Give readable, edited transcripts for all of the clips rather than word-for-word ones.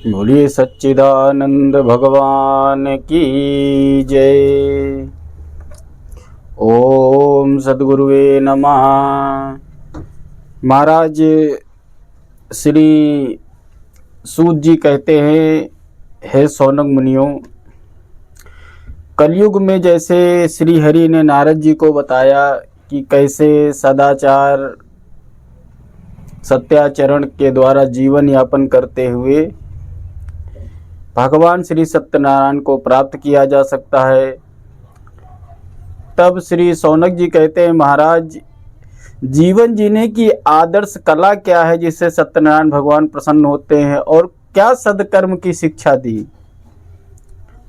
बोलिए सच्चिदानंद भगवान की जय। ओम सद्गुरुवे नमः। महाराज श्री सूत जी कहते हैं, हे सौनक मुनियों, कलयुग में जैसे श्री हरि ने नारद जी को बताया कि कैसे सदाचार सत्याचरण के द्वारा जीवन यापन करते हुए भगवान श्री सत्यनारायण को प्राप्त किया जा सकता है, तब श्री सौनक जी कहते हैं, महाराज जीवन जीने की आदर्श कला क्या है जिससे सत्यनारायण भगवान प्रसन्न होते हैं, और क्या सदकर्म की शिक्षा दी।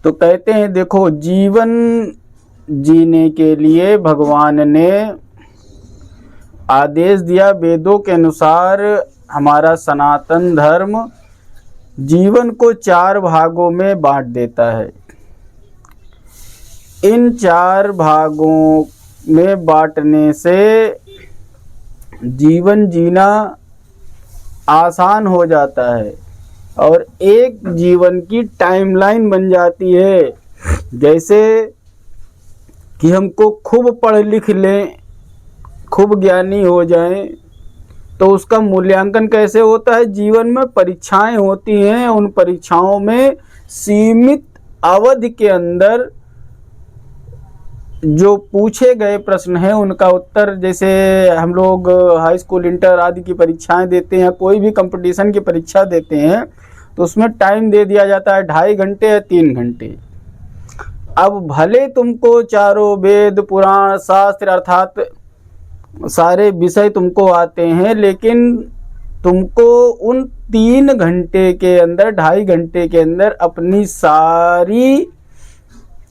तो कहते हैं, देखो, जीवन जीने के लिए भगवान ने आदेश दिया। वेदों के अनुसार हमारा सनातन धर्म जीवन को 4 भागों में बांट देता है। इन 4 भागों में बांटने से जीवन जीना आसान हो जाता है और एक जीवन की टाइमलाइन बन जाती है। जैसे कि हमको खूब पढ़ लिख लें, खूब ज्ञानी हो जाएं, तो उसका मूल्यांकन कैसे होता है। जीवन में परीक्षाएं होती हैं, उन परीक्षाओं में सीमित अवधि के अंदर जो पूछे गए प्रश्न हैं उनका उत्तर, जैसे हम लोग हाई स्कूल इंटर आदि की परीक्षाएं देते हैं, कोई भी कंपटीशन की परीक्षा देते हैं, तो उसमें टाइम दे दिया जाता है 2.5 घंटे या 3 घंटे। अब भले तुमको चारों वेद पुराण शास्त्र अर्थात सारे विषय तुमको आते हैं, लेकिन तुमको उन 3 घंटे के अंदर 2.5 घंटे के अंदर अपनी सारी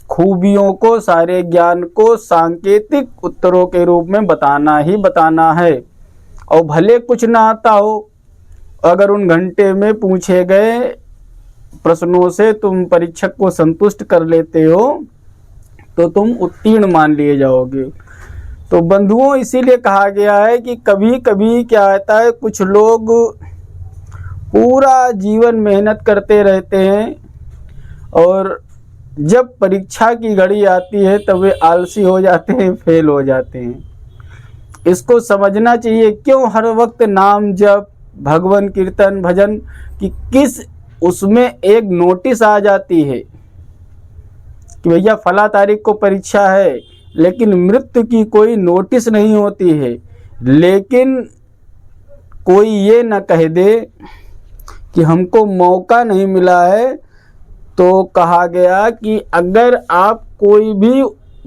खूबियों को, सारे ज्ञान को सांकेतिक उत्तरों के रूप में बताना ही बताना है। और भले कुछ ना आता हो, अगर उन घंटे में पूछे गए प्रश्नों से तुम परीक्षक को संतुष्ट कर लेते हो तो तुम उत्तीर्ण मान लिए जाओगे। तो बंधुओं, इसीलिए कहा गया है कि कभी कभी क्या होता है, कुछ लोग पूरा जीवन मेहनत करते रहते हैं और जब परीक्षा की घड़ी आती है तब वे आलसी हो जाते हैं, फेल हो जाते हैं। इसको समझना चाहिए। क्यों हर वक्त नाम जप, भगवान कीर्तन, भजन कि किस उसमें एक नोटिस आ जाती है कि भैया फला तारीख को परीक्षा है, लेकिन मृत्यु की कोई नोटिस नहीं होती है। लेकिन कोई ये न कह दे कि हमको मौका नहीं मिला है, तो कहा गया कि अगर आप कोई भी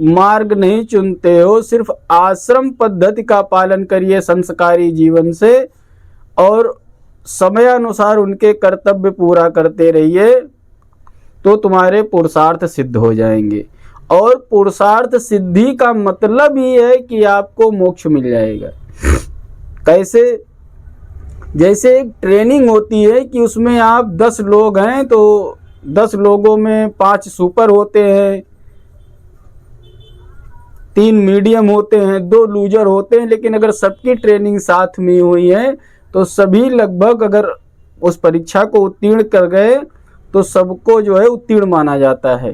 मार्ग नहीं चुनते हो, सिर्फ आश्रम पद्धति का पालन करिए संस्कारी जीवन से और समयानुसार उनके कर्तव्य पूरा करते रहिए, तो तुम्हारे पुरुषार्थ सिद्ध हो जाएंगे। और पुरुषार्थ सिद्धि का मतलब ही है कि आपको मोक्ष मिल जाएगा। कैसे? जैसे एक ट्रेनिंग होती है कि उसमें आप 10 लोग हैं तो 10 लोगों में 5 सुपर होते हैं, 3 मीडियम होते हैं, 2 लूजर होते हैं। लेकिन अगर सबकी ट्रेनिंग साथ में हुई है तो सभी लगभग अगर उस परीक्षा को उत्तीर्ण कर गए तो सबको जो है उत्तीर्ण माना जाता है।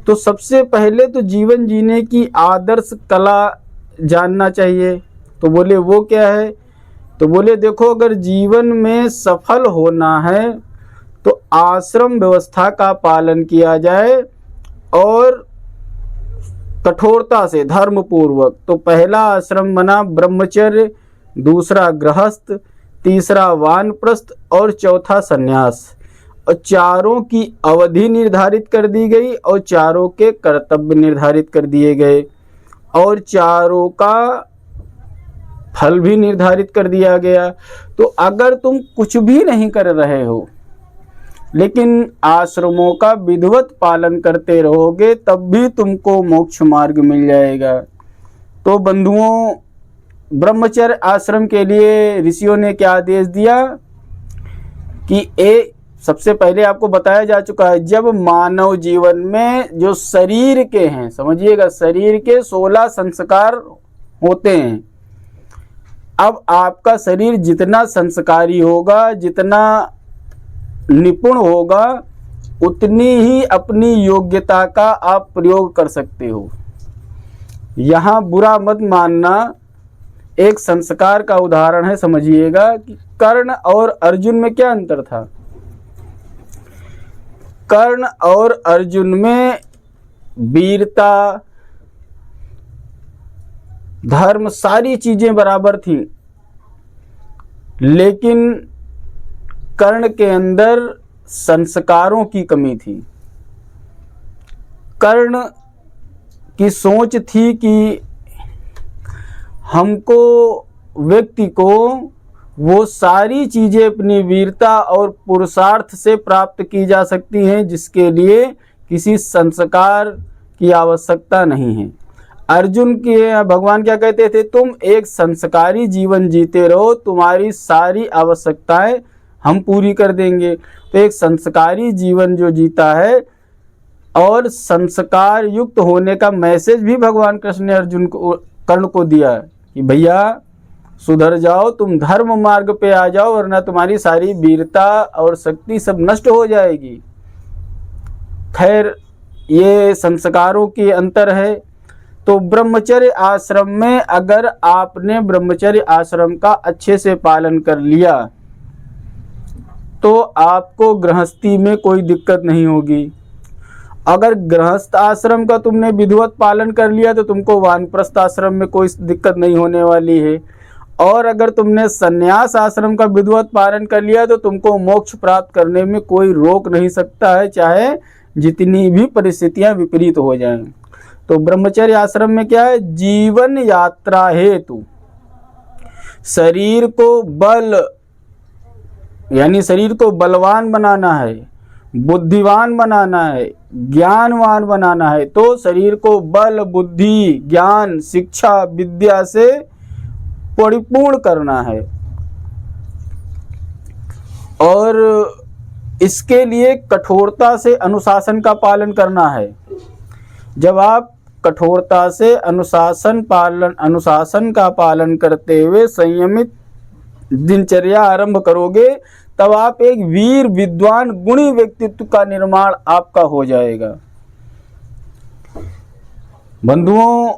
तो सबसे पहले तो जीवन जीने की आदर्श कला जानना चाहिए। तो बोले वो क्या है? तो बोले देखो, अगर जीवन में सफल होना है तो आश्रम व्यवस्था का पालन किया जाए और कठोरता से, धर्म पूर्वक। तो पहला आश्रम बना ब्रह्मचर्य, दूसरा गृहस्थ, तीसरा वानप्रस्थ और चौथा सन्यास। और चारों की अवधि निर्धारित कर दी गई और चारों के कर्तव्य निर्धारित कर दिए गए और चारों का फल भी निर्धारित कर दिया गया। तो अगर तुम कुछ भी नहीं कर रहे हो लेकिन आश्रमों का विधिवत पालन करते रहोगे, तब भी तुमको मोक्ष मार्ग मिल जाएगा। तो बंधुओं, ब्रह्मचर्य आश्रम के लिए ऋषियों ने क्या आदेश दिया कि सबसे पहले आपको बताया जा चुका है, जब मानव जीवन में जो शरीर के हैं, समझिएगा, शरीर के 16 संस्कार होते हैं। अब आपका शरीर जितना संस्कारी होगा, जितना निपुण होगा उतनी ही अपनी योग्यता का आप प्रयोग कर सकते हो। यहाँ बुरा मत मानना, एक संस्कार का उदाहरण है, समझिएगा कि कर्ण और अर्जुन में क्या अंतर था। कर्ण और अर्जुन में वीरता, धर्म, सारी चीजें बराबर थी, लेकिन कर्ण के अंदर संस्कारों की कमी थी। कर्ण की सोच थी कि हमको, व्यक्ति को, वो सारी चीज़ें अपनी वीरता और पुरुषार्थ से प्राप्त की जा सकती हैं जिसके लिए किसी संस्कार की आवश्यकता नहीं है। अर्जुन के भगवान क्या कहते थे, तुम एक संस्कारी जीवन जीते रहो, तुम्हारी सारी आवश्यकताएं हम पूरी कर देंगे। तो एक संस्कारी जीवन जो जीता है, और संस्कार युक्त होने का मैसेज भी भगवान कृष्ण ने अर्जुन को, कर्ण को दिया कि भैया सुधर जाओ, तुम धर्म मार्ग पे आ जाओ, वरना तुम्हारी सारी वीरता और शक्ति सब नष्ट हो जाएगी। खैर, ये संस्कारों की अंतर है। तो ब्रह्मचर्य आश्रम में अगर आपने ब्रह्मचर्य आश्रम का अच्छे से पालन कर लिया तो आपको गृहस्थी में कोई दिक्कत नहीं होगी। अगर गृहस्थ आश्रम का तुमने विधिवत पालन कर लिया तो तुमको वानप्रस्थ आश्रम में कोई दिक्कत नहीं होने वाली है। और अगर तुमने संन्यास आश्रम का विधिवत पालन कर लिया तो तुमको मोक्ष प्राप्त करने में कोई रोक नहीं सकता है, चाहे जितनी भी परिस्थितियां विपरीत हो जाएं। तो ब्रह्मचर्य आश्रम में क्या है, जीवन यात्रा हेतु शरीर को बल, यानी शरीर को बलवान बनाना है, बुद्धिवान बनाना है, ज्ञानवान बनाना है। तो शरीर को बल, बुद्धि, ज्ञान, शिक्षा, विद्या से परिपूर्ण करना है। और इसके लिए कठोरता से अनुशासन का पालन करना है। जब आप कठोरता से अनुशासन का पालन करते हुए संयमित दिनचर्या आरंभ करोगे, तब आप एक वीर, विद्वान, गुणी व्यक्तित्व का निर्माण आपका हो जाएगा। बंधुओं,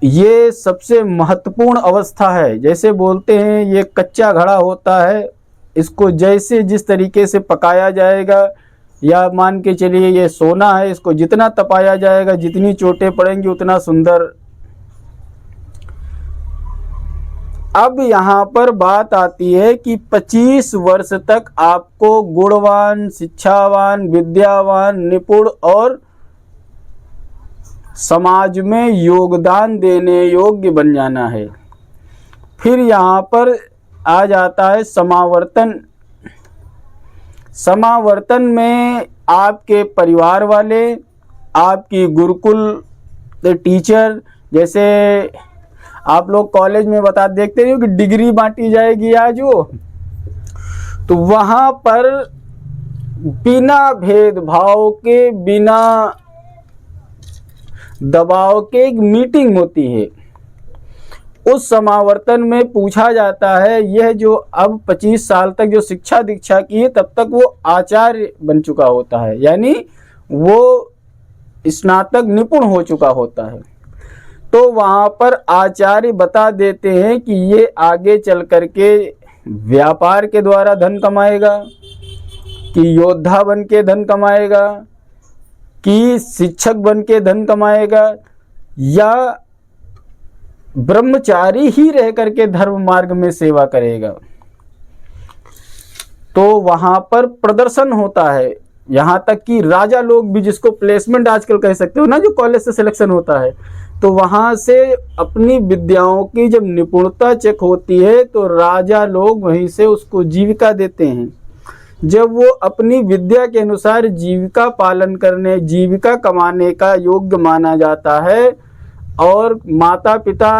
ये सबसे महत्वपूर्ण अवस्था है। जैसे बोलते हैं ये कच्चा घड़ा होता है, इसको जैसे जिस तरीके से पकाया जाएगा, या मान के चलिए ये सोना है, इसको जितना तपाया जाएगा, जितनी चोटें पड़ेंगी उतना सुंदर। अब यहाँ पर बात आती है कि 25 वर्ष तक आपको गुणवान, शिक्षावान, विद्यावान, निपुण और समाज में योगदान देने योग्य बन जाना है। फिर यहाँ पर आ जाता है समावर्तन। समावर्तन में आपके परिवार वाले, आपकी गुरुकुल टीचर, जैसे आप लोग कॉलेज में देखते हो कि डिग्री बांटी जाएगी आज वो, तो वहाँ पर बिना भेदभाव के, बिना दबाव के एक मीटिंग होती है। उस समावर्तन में पूछा जाता है, यह जो अब 25 साल तक जो शिक्षा दीक्षा की है, तब तक वो आचार्य बन चुका होता है, यानी वो स्नातक निपुण हो चुका होता है। तो वहाँ पर आचार्य बता देते हैं कि ये आगे चल करके व्यापार के द्वारा धन कमाएगा, कि योद्धा बन के धन कमाएगा, कि शिक्षक बन के धन कमाएगा, या ब्रह्मचारी ही रह करके धर्म मार्ग में सेवा करेगा। तो वहाँ पर प्रदर्शन होता है। यहाँ तक कि राजा लोग भी, जिसको प्लेसमेंट आजकल कह सकते हो ना, जो कॉलेज से सिलेक्शन होता है, तो वहाँ से अपनी विद्याओं की जब निपुणता चेक होती है तो राजा लोग वहीं से उसको जीविका देते हैं। जब वो अपनी विद्या के अनुसार जीविका पालन करने, जीविका कमाने का योग्य माना जाता है, और माता पिता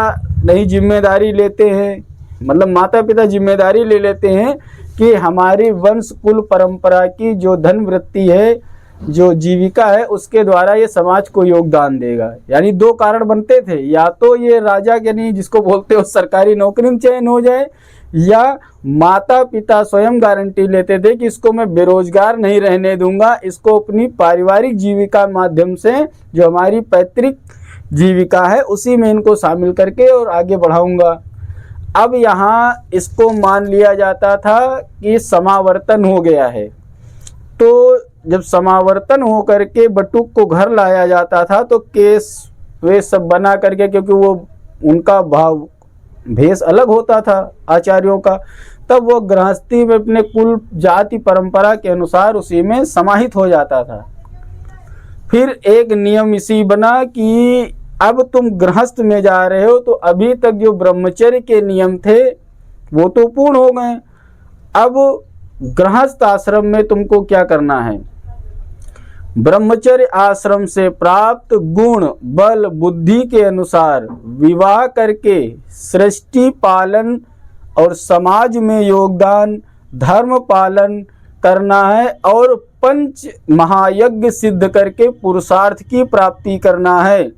नहीं जिम्मेदारी लेते हैं, मतलब माता पिता जिम्मेदारी ले लेते हैं कि हमारी वंश कुल परंपरा की जो धन वृत्ति है, जो जीविका है, उसके द्वारा ये समाज को योगदान देगा। यानी दो कारण बनते थे, या तो ये राजा के नहीं, जिसको बोलते हो सरकारी नौकरी में चयन हो जाए, या माता पिता स्वयं गारंटी लेते थे कि इसको मैं बेरोजगार नहीं रहने दूंगा, इसको अपनी पारिवारिक जीविका माध्यम से, जो हमारी पैतृक जीविका है, उसी में इनको शामिल करके और आगे बढ़ाऊंगा। अब यहाँ इसको मान लिया जाता था कि समावर्तन हो गया है, तो जब समावर्तन हो करके बटुक को घर लाया जाता था तो केस वे सब बना करके, क्योंकि वो उनका भाव भेष अलग होता था आचार्यों का, तब वो गृहस्थी में अपने कुल जाति परंपरा के अनुसार उसी में समाहित हो जाता था। फिर एक नियम इसी बना कि अब तुम गृहस्थ में जा रहे हो तो अभी तक जो ब्रह्मचर्य के नियम थे वो तो पूर्ण हो गए, अब गृहस्थ आश्रम में तुमको क्या करना है, ब्रह्मचर्य आश्रम से प्राप्त गुण बल बुद्धि के अनुसार विवाह करके सृष्टि पालन और समाज में योगदान धर्म पालन करना है और पंच महायज्ञ सिद्ध करके पुरुषार्थ की प्राप्ति करना है।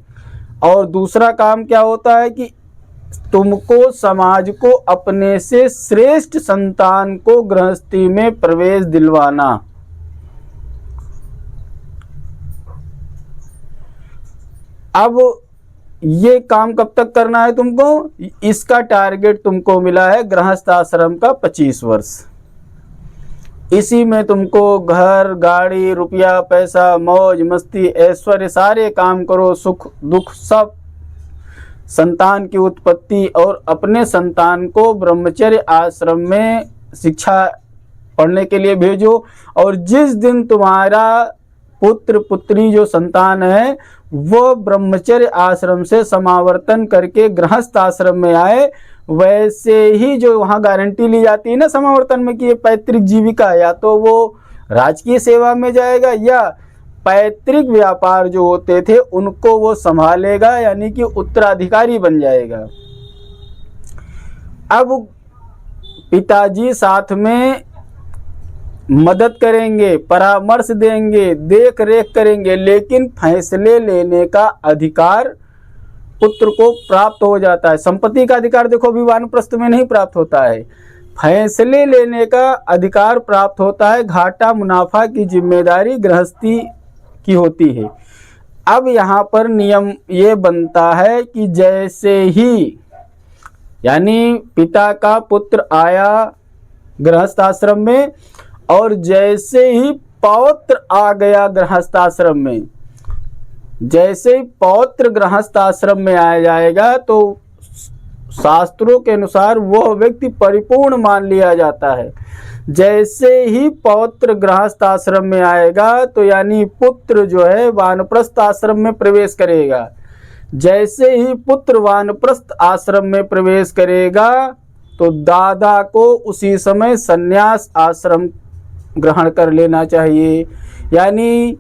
और दूसरा काम क्या होता है कि तुमको समाज को अपने से श्रेष्ठ संतान को गृहस्थी में प्रवेश दिलवाना। अब ये काम कब तक करना है तुमको, इसका टारगेट तुमको मिला है गृहस्थ आश्रम का 25 वर्ष। इसी में तुमको घर गाड़ी रुपया पैसा मौज मस्ती ऐश्वर्य सारे काम करो, सुख दुख सब, संतान की उत्पत्ति और अपने संतान को ब्रह्मचर्य आश्रम में शिक्षा पढ़ने के लिए भेजो। और जिस दिन तुम्हारा पुत्र पुत्री जो संतान है वो ब्रह्मचर्य आश्रम से समावर्तन करके गृहस्थ आश्रम में आए, वैसे ही जो वहाँ गारंटी ली जाती है ना समावर्तन में कि ये पैतृक जीविका या तो वो राजकीय सेवा में जाएगा या पैतृक व्यापार जो होते थे उनको वो संभालेगा, यानी कि उत्तराधिकारी बन जाएगा। अब पिताजी साथ में मदद करेंगे, परामर्श देंगे, देख रेख करेंगे, लेकिन फैसले लेने का अधिकार पुत्र को प्राप्त हो जाता है। संपत्ति का अधिकार देखो अभी वानप्रस्थ में नहीं प्राप्त होता है, फैसले लेने का अधिकार प्राप्त होता है। घाटा मुनाफा की जिम्मेदारी गृहस्थी की होती है। अब यहाँ पर नियम ये बनता है कि जैसे ही यानी पिता का पुत्र आया गृहस्थ आश्रम में और जैसे ही पौत्र आ गया गृहस्थ आश्रम में, जैसे ही पौत्र गृहस्थ आश्रम में आ जाएगा तो शास्त्रों के अनुसार वह व्यक्ति परिपूर्ण मान लिया जाता है। जैसे ही पौत्र गृहस्थ आश्रम में आएगा तो यानी पुत्र जो है वानप्रस्थ आश्रम में प्रवेश करेगा। जैसे ही पुत्र वानप्रस्थ आश्रम में प्रवेश करेगा तो दादा को उसी समय संन्यास आश्रम ग्रहण कर लेना चाहिए। यानी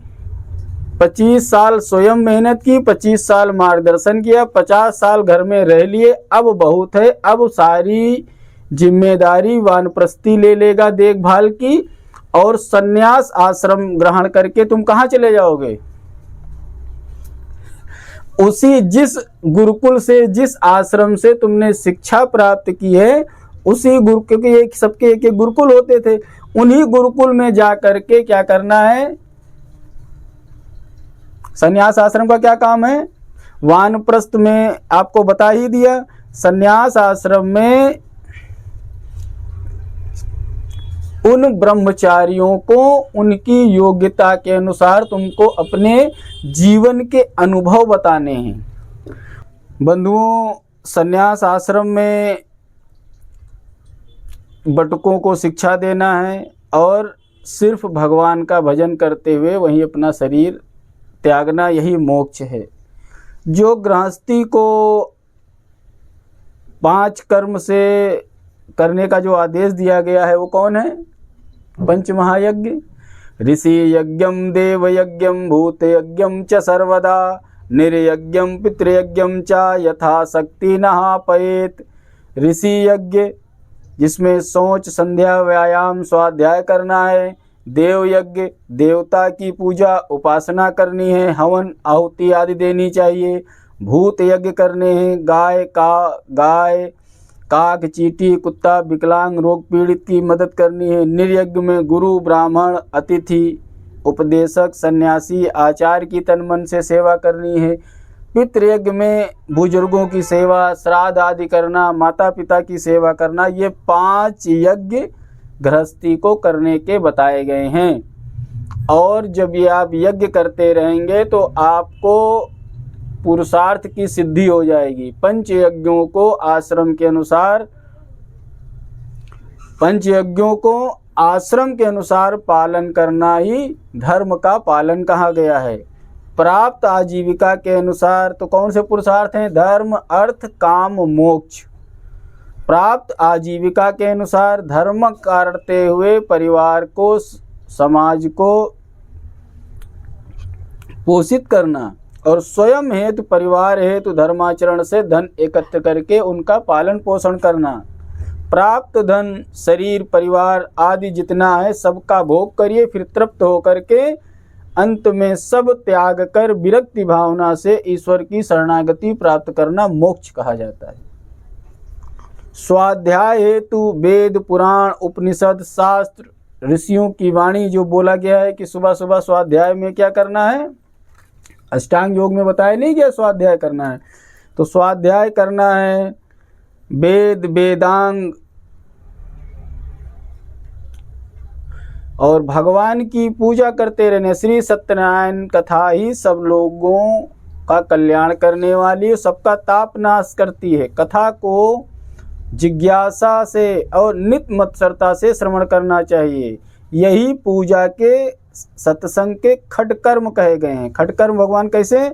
25 साल स्वयं मेहनत की, 25 साल मार्गदर्शन किया, 50 साल घर में रह लिए, अब बहुत है, अब सारी जिम्मेदारी वानप्रस्थी ले लेगा देखभाल की, और संन्यास आश्रम ग्रहण करके तुम कहाँ चले जाओगे, उसी जिस गुरुकुल से जिस आश्रम से तुमने शिक्षा प्राप्त की है उसी गुरु, क्योंकि एक सबके एक एक गुरुकुल होते थे, उन्हीं गुरुकुल में जा करके क्या करना है। संन्यास आश्रम का क्या काम है, वानप्रस्थ में आपको बता ही दिया। संन्यास आश्रम में उन ब्रह्मचारियों को उनकी योग्यता के अनुसार तुमको अपने जीवन के अनुभव बताने हैं। बंधुओं, संन्यास आश्रम में बटुकों को शिक्षा देना है और सिर्फ भगवान का भजन करते हुए वहीं अपना शरीर त्यागना, यही मोक्ष है। जो गृहस्थी को 5 कर्म से करने का जो आदेश दिया गया है वो कौन है, पंच महायज्ञ, ऋषि यज्ञम देव यज्ञम भूत यज्ञम च सर्वदा निर्यज्ञम पितृयज्ञम च यथा शक्ति नहापयेत। ऋषि यज्ञ जिसमें सोच संध्या व्यायाम स्वाध्याय करना है, देव यज्ञ देवता की पूजा उपासना करनी है, हवन आहुति आदि देनी चाहिए, भूत यज्ञ करने हैं, गाय काक, चींटी, कुत्ता, विकलांग, रोग पीड़ित की मदद करनी है। निर्यज्ञ में गुरु, ब्राह्मण, अतिथि, उपदेशक, सन्यासी, आचार्य की तन मन से सेवा करनी है। पितृयज्ञ में बुजुर्गों की सेवा, श्राद्ध आदि करना, माता पिता की सेवा करना, ये 5 यज्ञ गृहस्थी को करने के बताए गए हैं। और जब ये आप यज्ञ करते रहेंगे तो आपको पुरुषार्थ की सिद्धि हो जाएगी। पंचयज्ञों को आश्रम के अनुसार पालन करना ही धर्म का पालन कहा गया है। प्राप्त आजीविका के अनुसार, तो कौन से पुरुषार्थ हैं? धर्म, अर्थ, काम, मोक्ष। प्राप्त आजीविका के अनुसार धर्म करते हुए परिवार को, समाज को पोषित करना और स्वयं हेतु, परिवार हेतु धर्माचरण से धन एकत्र करके उनका पालन पोषण करना। प्राप्त धन, शरीर, परिवार आदि जितना है सबका भोग करिए, फिर तृप्त होकर के अंत में सब त्याग कर विरक्ति भावना से ईश्वर की शरणागति प्राप्त करना मोक्ष कहा जाता है। स्वाध्याय हेतु वेद, पुराण, उपनिषद, शास्त्र, ऋषियों की वाणी जो बोला गया है कि सुबह सुबह स्वाध्याय में क्या करना है, अष्टांग योग में बताया नहीं गया स्वाध्याय करना है, तो स्वाध्याय करना है। वेद, वेदांग और भगवान की पूजा करते रहने। श्री सत्यनारायण कथा ही सब लोगों का कल्याण करने वाली, सबका ताप नाश करती है। कथा को जिज्ञासा से और नित मत्सरता से श्रवण करना चाहिए। यही पूजा के, सत्संग के खटकर्म कहे गए हैं। खटकर्म भगवान कैसे?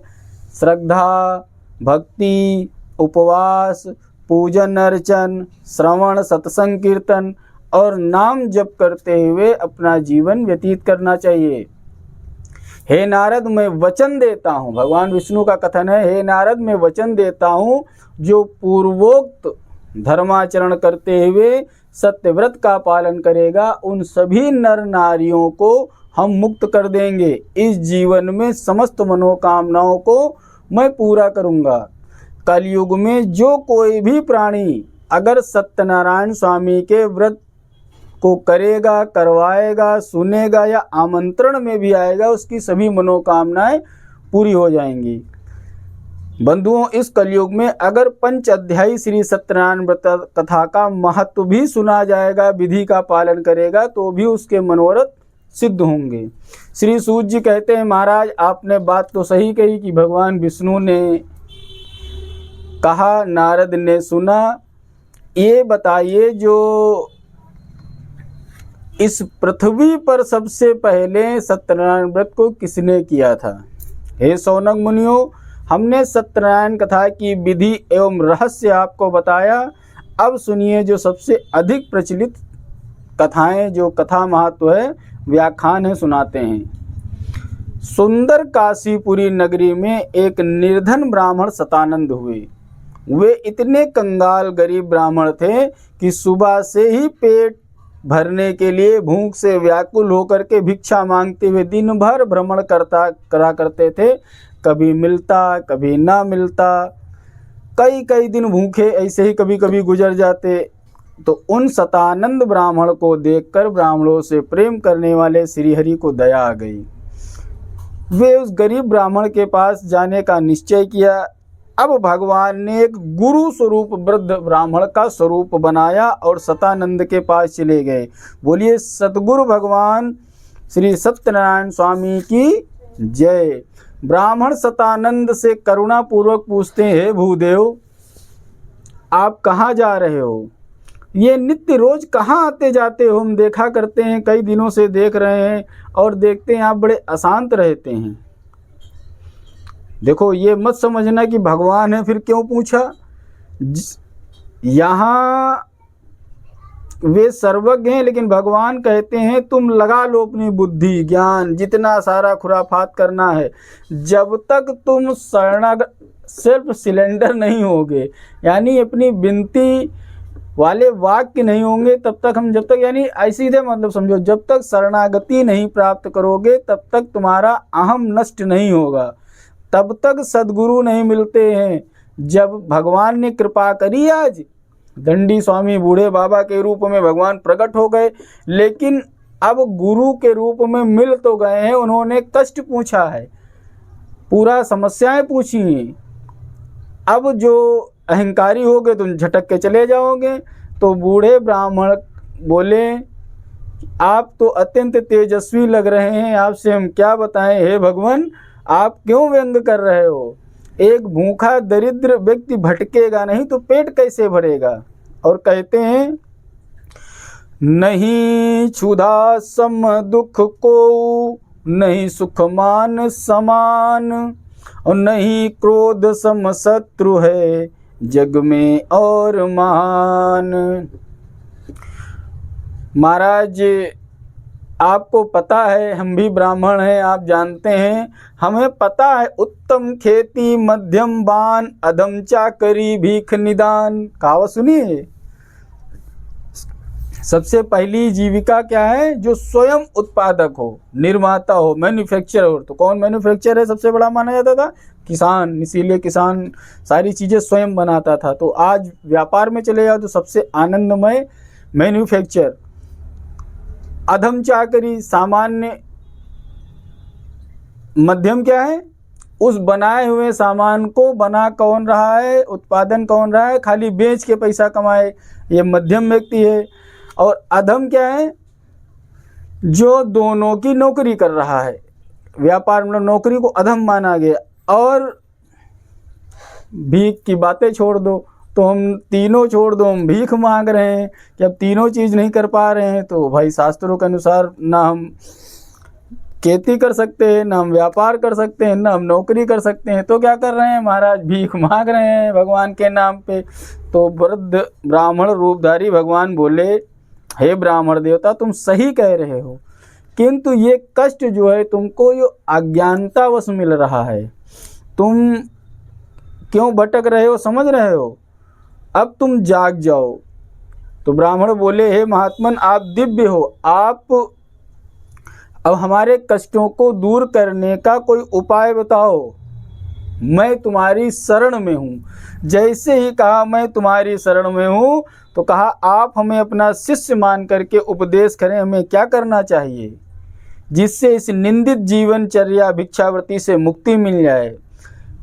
श्रद्धा, भक्ति, उपवास, पूजन अर्चन, श्रवण, सत्संग, कीर्तन और नाम जप करते हुए अपना जीवन व्यतीत करना चाहिए। हे नारद, मैं वचन देता हूँ, भगवान विष्णु का कथन है, हे नारद मैं वचन देता हूँ, जो पूर्वोक्त धर्माचरण करते हुए सत्यव्रत का पालन करेगा उन सभी नर नारियों को हम मुक्त कर देंगे। इस जीवन में समस्त मनोकामनाओं को मैं पूरा करूँगा। कलयुग में जो कोई भी प्राणी अगर सत्यनारायण स्वामी के व्रत को करेगा, करवाएगा, सुनेगा या आमंत्रण में भी आएगा, उसकी सभी मनोकामनाएं पूरी हो जाएंगी। बंधुओं, इस कलयुग में अगर 5 अध्यायी श्री सत्यनारायण व्रत कथा का महत्व भी सुना जाएगा, विधि का पालन करेगा, तो भी उसके मनोरथ सिद्ध होंगे। श्री सूत जी कहते हैं, महाराज आपने बात तो सही कही कि भगवान विष्णु ने कहा, नारद ने सुना। ये बताइए, जो इस पृथ्वी पर सबसे पहले सत्यनारायण व्रत को किसने किया था? हे शौनक मुनियों, हमने सत्यनारायण कथा की विधि एवं रहस्य आपको बताया। अब सुनिए जो सबसे अधिक प्रचलित कथाएं, जो कथा महत्व है, व्याख्यान है, सुनाते हैं। सुंदर काशीपुरी नगरी में एक निर्धन ब्राह्मण सतानंद हुए। वे इतने कंगाल गरीब ब्राह्मण थे कि सुबह से ही पेट भरने के लिए भूख से व्याकुल होकर के भिक्षा मांगते हुए दिन भर भ्रमण करा करते थे। कभी मिलता, कभी ना मिलता, कई दिन भूखे ऐसे ही कभी कभी गुजर जाते। तो उन सतानंद ब्राह्मण को देखकर ब्राह्मणों से प्रेम करने वाले श्रीहरि को दया आ गई। वे उस गरीब ब्राह्मण के पास जाने का निश्चय किया। अब भगवान ने एक गुरु स्वरूप वृद्ध ब्राह्मण का स्वरूप बनाया और सतानंद के पास चले गए। बोलिए सतगुरु भगवान श्री सत्यनारायण स्वामी की जय। ब्राह्मण सतानंद से करुणा पूर्वक पूछते हैं, हे भूदेव आप कहाँ जा रहे हो? ये नित्य रोज कहाँ आते जाते हो? हम देखा करते हैं, कई दिनों से देख रहे हैं और देखते हैं आप बड़े अशांत रहते हैं। देखो ये मत समझना कि भगवान है फिर क्यों पूछा। यहाँ वे सर्वज्ञ हैं, लेकिन भगवान कहते हैं तुम लगा लो अपनी बुद्धि ज्ञान, जितना सारा खुराफात करना है, जब तक तुम सेल्फ सिलेंडर नहीं होगे, यानी अपनी विनती वाले वाक्य नहीं होंगे, तब तक हम, जब तक यानी ऐसी दे मतलब समझो, जब तक शरणागति नहीं प्राप्त करोगे तब तक तुम्हारा अहम नष्ट नहीं होगा, तब तक सद्गुरु नहीं मिलते हैं। जब भगवान ने कृपा करी आज दंडी स्वामी बूढ़े बाबा के रूप में भगवान प्रकट हो गए, लेकिन अब गुरु के रूप में मिल तो गए हैं, उन्होंने कष्ट पूछा है, पूरा समस्याएं पूछी हैं। अब जो अहंकारी हो गए तुम झटक के चले जाओगे। तो बूढ़े ब्राह्मण बोले, आप तो अत्यंत तेजस्वी लग रहे हैं, आपसे हम क्या बताएं हे भगवान, आप क्यों व्यंग कर रहे हो? एक भूखा दरिद्र व्यक्ति भटकेगा नहीं तो पेट कैसे भरेगा? और कहते हैं, नहीं क्षुधा सम दुख को, नहीं सुख मान समान, और नहीं क्रोध सम शत्रु है जग में और महान। महाराज आपको पता है, हम भी ब्राह्मण हैं, आप जानते हैं, हमें पता है, उत्तम खेती मध्यम बान, अधम चाकरी भीख निदान। कहावत सुनिए, सबसे पहली जीविका क्या है? जो स्वयं उत्पादक हो, निर्माता हो, मैन्युफैक्चरर हो। तो कौन मैन्युफैक्चरर है सबसे बड़ा माना जाता था? किसान। इसीलिए किसान सारी चीज़ें स्वयं बनाता था। तो आज व्यापार में चले जाओ तो सबसे आनंदमय मैन्युफैक्चर। अधम चाकरी सामान्य। मध्यम क्या है? उस बनाए हुए सामान को बना कौन रहा है, उत्पादन कौन रहा है, खाली बेच के पैसा कमाए, ये मध्यम व्यक्ति है। और अधम क्या है? जो दोनों की नौकरी कर रहा है। व्यापार में नौकरी को अधम माना गया। और भीख की बातें छोड़ दो, तो हम तीनों छोड़ दो, हम भीख मांग रहे हैं कि अब तीनों चीज़ नहीं कर पा रहे हैं। तो भाई शास्त्रों के अनुसार ना हम खेती कर सकते हैं, ना हम व्यापार कर सकते हैं, ना हम नौकरी कर सकते हैं, तो क्या कर रहे हैं महाराज? भीख मांग रहे हैं भगवान के नाम पे। तो वृद्ध ब्राह्मण रूपधारी भगवान बोले, हे ब्राह्मण देवता, तुम सही कह रहे हो, किंतु ये कष्ट जो है तुमको ये अज्ञानतावश मिल रहा है। तुम क्यों भटक रहे हो, समझ रहे हो? अब तुम जाग जाओ। तो ब्राह्मण बोले, हे महात्मन, आप दिव्य हो, आप अब हमारे कष्टों को दूर करने का कोई उपाय बताओ, मैं तुम्हारी शरण में हूँ। जैसे ही कहा मैं तुम्हारी शरण में हूँ, तो कहा आप हमें अपना शिष्य मान करके उपदेश करें, हमें क्या करना चाहिए जिससे इस निंदित जीवनचर्या भिक्षावृत्ति से मुक्ति मिल जाए।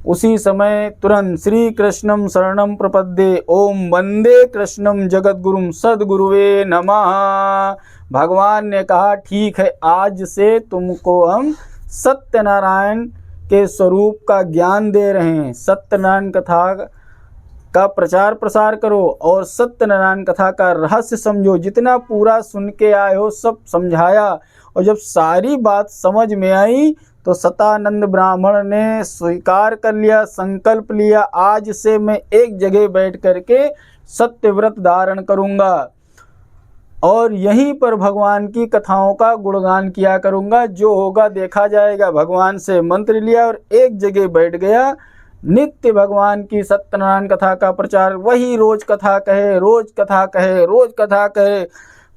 उसी समय तुरंत श्री कृष्णम शरणम प्रपद्ये, ओम वंदे कृष्णम जगद्गुरुम सद्गुरुवे नमः। भगवान ने कहा, ठीक है, आज से तुमको हम सत्यनारायण के स्वरूप का ज्ञान दे रहे हैं। सत्यनारायण कथा का प्रचार प्रसार करो और सत्यनारायण कथा का रहस्य समझो। जितना पूरा सुन के आए हो सब समझाया, और जब सारी बात समझ में आई तो सतानंद ब्राह्मण ने स्वीकार कर लिया, संकल्प लिया, आज से मैं एक जगह बैठ करके सत्यव्रत धारण करूंगा और यहीं पर भगवान की कथाओं का गुणगान किया करूंगा, जो होगा देखा जाएगा। भगवान से मंत्र लिया और एक जगह बैठ गया। नित्य भगवान की सत्यनारायण कथा का प्रचार, वही रोज कथा कहे, रोज कथा कहे, रोज कथा कहे।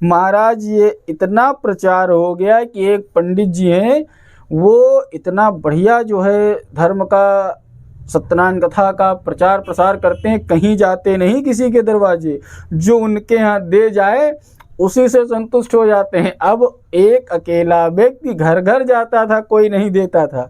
महाराज ये इतना प्रचार हो गया कि एक पंडित जी हैं, वो इतना बढ़िया जो है धर्म का, सत्यनारायण कथा का प्रचार प्रसार करते हैं, कहीं जाते नहीं किसी के दरवाजे, जो उनके यहाँ दे जाए उसी से संतुष्ट हो जाते हैं। अब एक अकेला व्यक्ति घर घर जाता था, कोई नहीं देता था।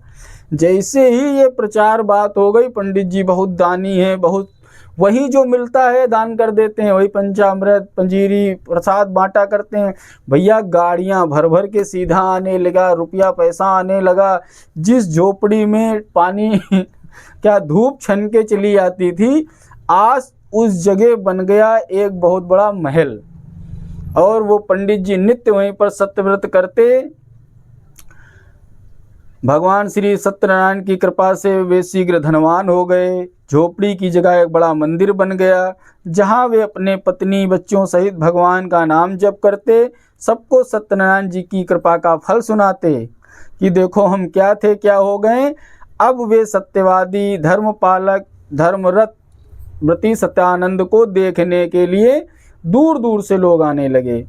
जैसे ही ये प्रचार बात हो गई, पंडित जी बहुत दानी है, बहुत वही जो मिलता है दान कर देते हैं, वही पंचामृत पंजीरी प्रसाद बांटा करते हैं। भैया गाड़ियां भर भर के सीधा आने लगा, रुपया पैसा आने लगा। जिस झोपड़ी में पानी क्या धूप छन के चली आती थी, आज उस जगह बन गया एक बहुत बड़ा महल। और वो पंडित जी नित्य वहीं पर सत्यव्रत करते। भगवान श्री सत्यनारायण की कृपा से वे शीघ्र धनवान हो गए। झोपड़ी की जगह एक बड़ा मंदिर बन गया, जहाँ वे अपने पत्नी बच्चों सहित भगवान का नाम जप करते, सबको सत्यनारायण जी की कृपा का फल सुनाते कि देखो हम क्या थे क्या हो गए। अब वे सत्यवादी धर्मपालक धर्मरत व्रती सत्यानंद को देखने के लिए दूर दूर से लोग आने लगे।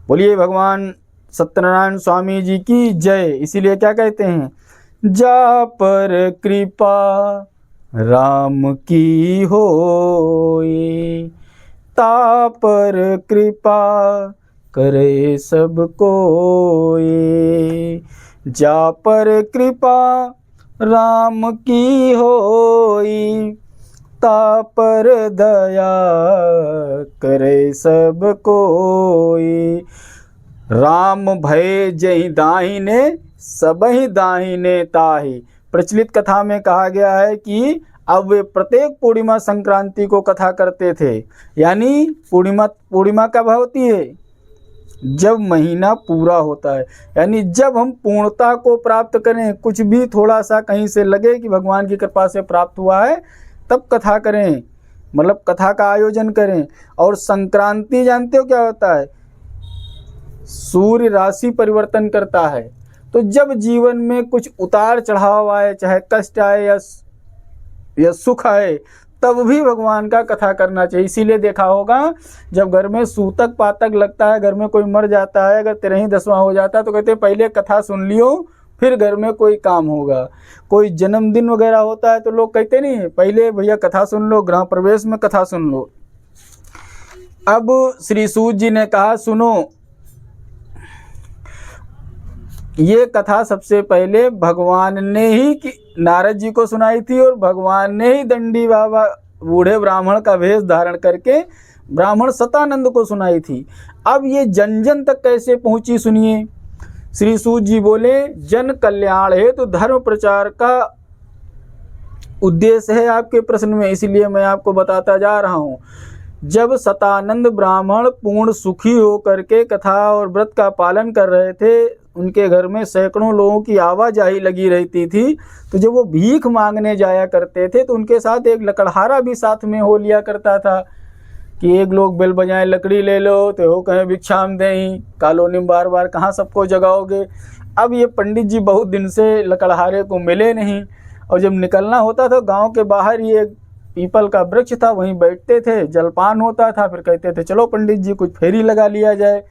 बोलिए भगवान सत्यनारायण स्वामी जी की जय। इसीलिए क्या कहते हैं, जा पर कृपा राम की होए, ता पर कृपा करे सब कोई। जा पर कृपा राम की होई, ता पर दया करे सब कोई। राम भय जहि दाहिने, सबहि दाहिने ताहि। प्रचलित कथा में कहा गया है कि अब वे प्रत्येक पूर्णिमा संक्रांति को कथा करते थे। यानी पूर्णिमा कब होती है? जब महीना पूरा होता है, यानी जब हम पूर्णता को प्राप्त करें, कुछ भी थोड़ा सा कहीं से लगे कि भगवान की कृपा से प्राप्त हुआ है, तब कथा करें, मतलब कथा का आयोजन करें। और संक्रांति जानते हो क्या होता है? सूर्य राशि परिवर्तन करता है। तो जब जीवन में कुछ उतार चढ़ाव आए, चाहे कष्ट आए या सुख आए, तब भी भगवान का कथा करना चाहिए। इसीलिए देखा होगा जब घर में सूतक पातक लगता है, घर में कोई मर जाता है, अगर 13वीं-10वां हो जाता है, तो कहते हैं पहले कथा सुन लियो, फिर घर में कोई काम होगा। कोई जन्मदिन वगैरह होता है तो लोग कहते नहीं पहले भैया कथा सुन लो, गृह प्रवेश में कथा सुन लो। अब श्री सूत जी ने कहा सुनो, ये कथा सबसे पहले भगवान ने ही नारद जी को सुनाई थी, और भगवान ने ही दंडी बाबा बूढ़े ब्राह्मण का वेश धारण करके ब्राह्मण सतानंद को सुनाई थी। अब ये जन जन तक कैसे पहुंची सुनिए। श्री सूत जी बोले, जन कल्याण हेतु तो धर्म प्रचार का उद्देश्य है आपके प्रश्न में, इसलिए मैं आपको बताता जा रहा हूँ। जब सतानंद ब्राह्मण पूर्ण सुखी होकर के कथा और व्रत का पालन कर रहे थे, उनके घर में सैकड़ों लोगों की आवाजाही लगी रहती थी, तो जब वो भीख मांगने जाया करते थे तो उनके साथ एक लकड़हारा भी साथ में हो लिया करता था कि एक लोग बेल बजाएं, लकड़ी ले लो, तो वो कहें भिक्षाम दें। कॉलोनी में बार बार कहाँ सबको जगाओगे। अब ये पंडित जी बहुत दिन से लकड़हारे को मिले नहीं, और जब निकलना होता था गाँव के बाहर ही एक पीपल का वृक्ष था, वहीं बैठते थे, जलपान होता था, फिर कहते थे चलो पंडित जी कुछ फेरी लगा लिया जाए।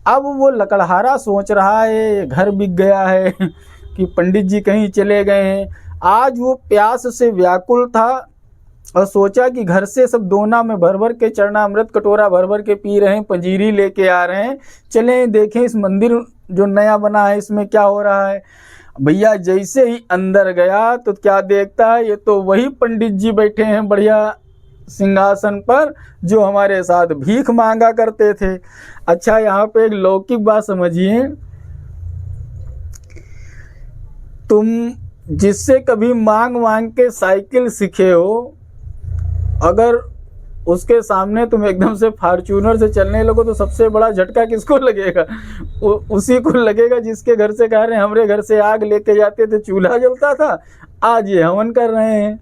अब वो लकड़हारा सोच रहा है घर बिक गया है कि पंडित जी कहीं चले गए हैं। आज वो प्यास से व्याकुल था और सोचा कि घर से सब दोना में भर भर के चरणामृत कटोरा भर भर के पी रहे हैं, पंजीरी लेके आ रहे हैं, चलें देखें इस मंदिर जो नया बना है इसमें क्या हो रहा है। भैया जैसे ही अंदर गया तो क्या देखता है, ये तो वही पंडित जी बैठे हैं बढ़िया सिंहासन पर जो हमारे साथ भीख मांगा करते थे। अच्छा, यहाँ पे एक लौकिक बात समझिए, तुम जिससे कभी मांग मांग के साइकिल सीखे हो, अगर उसके सामने तुम एकदम से फॉर्च्यूनर से चलने लगो तो सबसे बड़ा झटका किसको लगेगा? उसी को लगेगा जिसके घर से कह रहे हैं हमरे घर से आग लेके जाते थे, चूल्हा जलता था, आज ये हवन कर रहे हैं।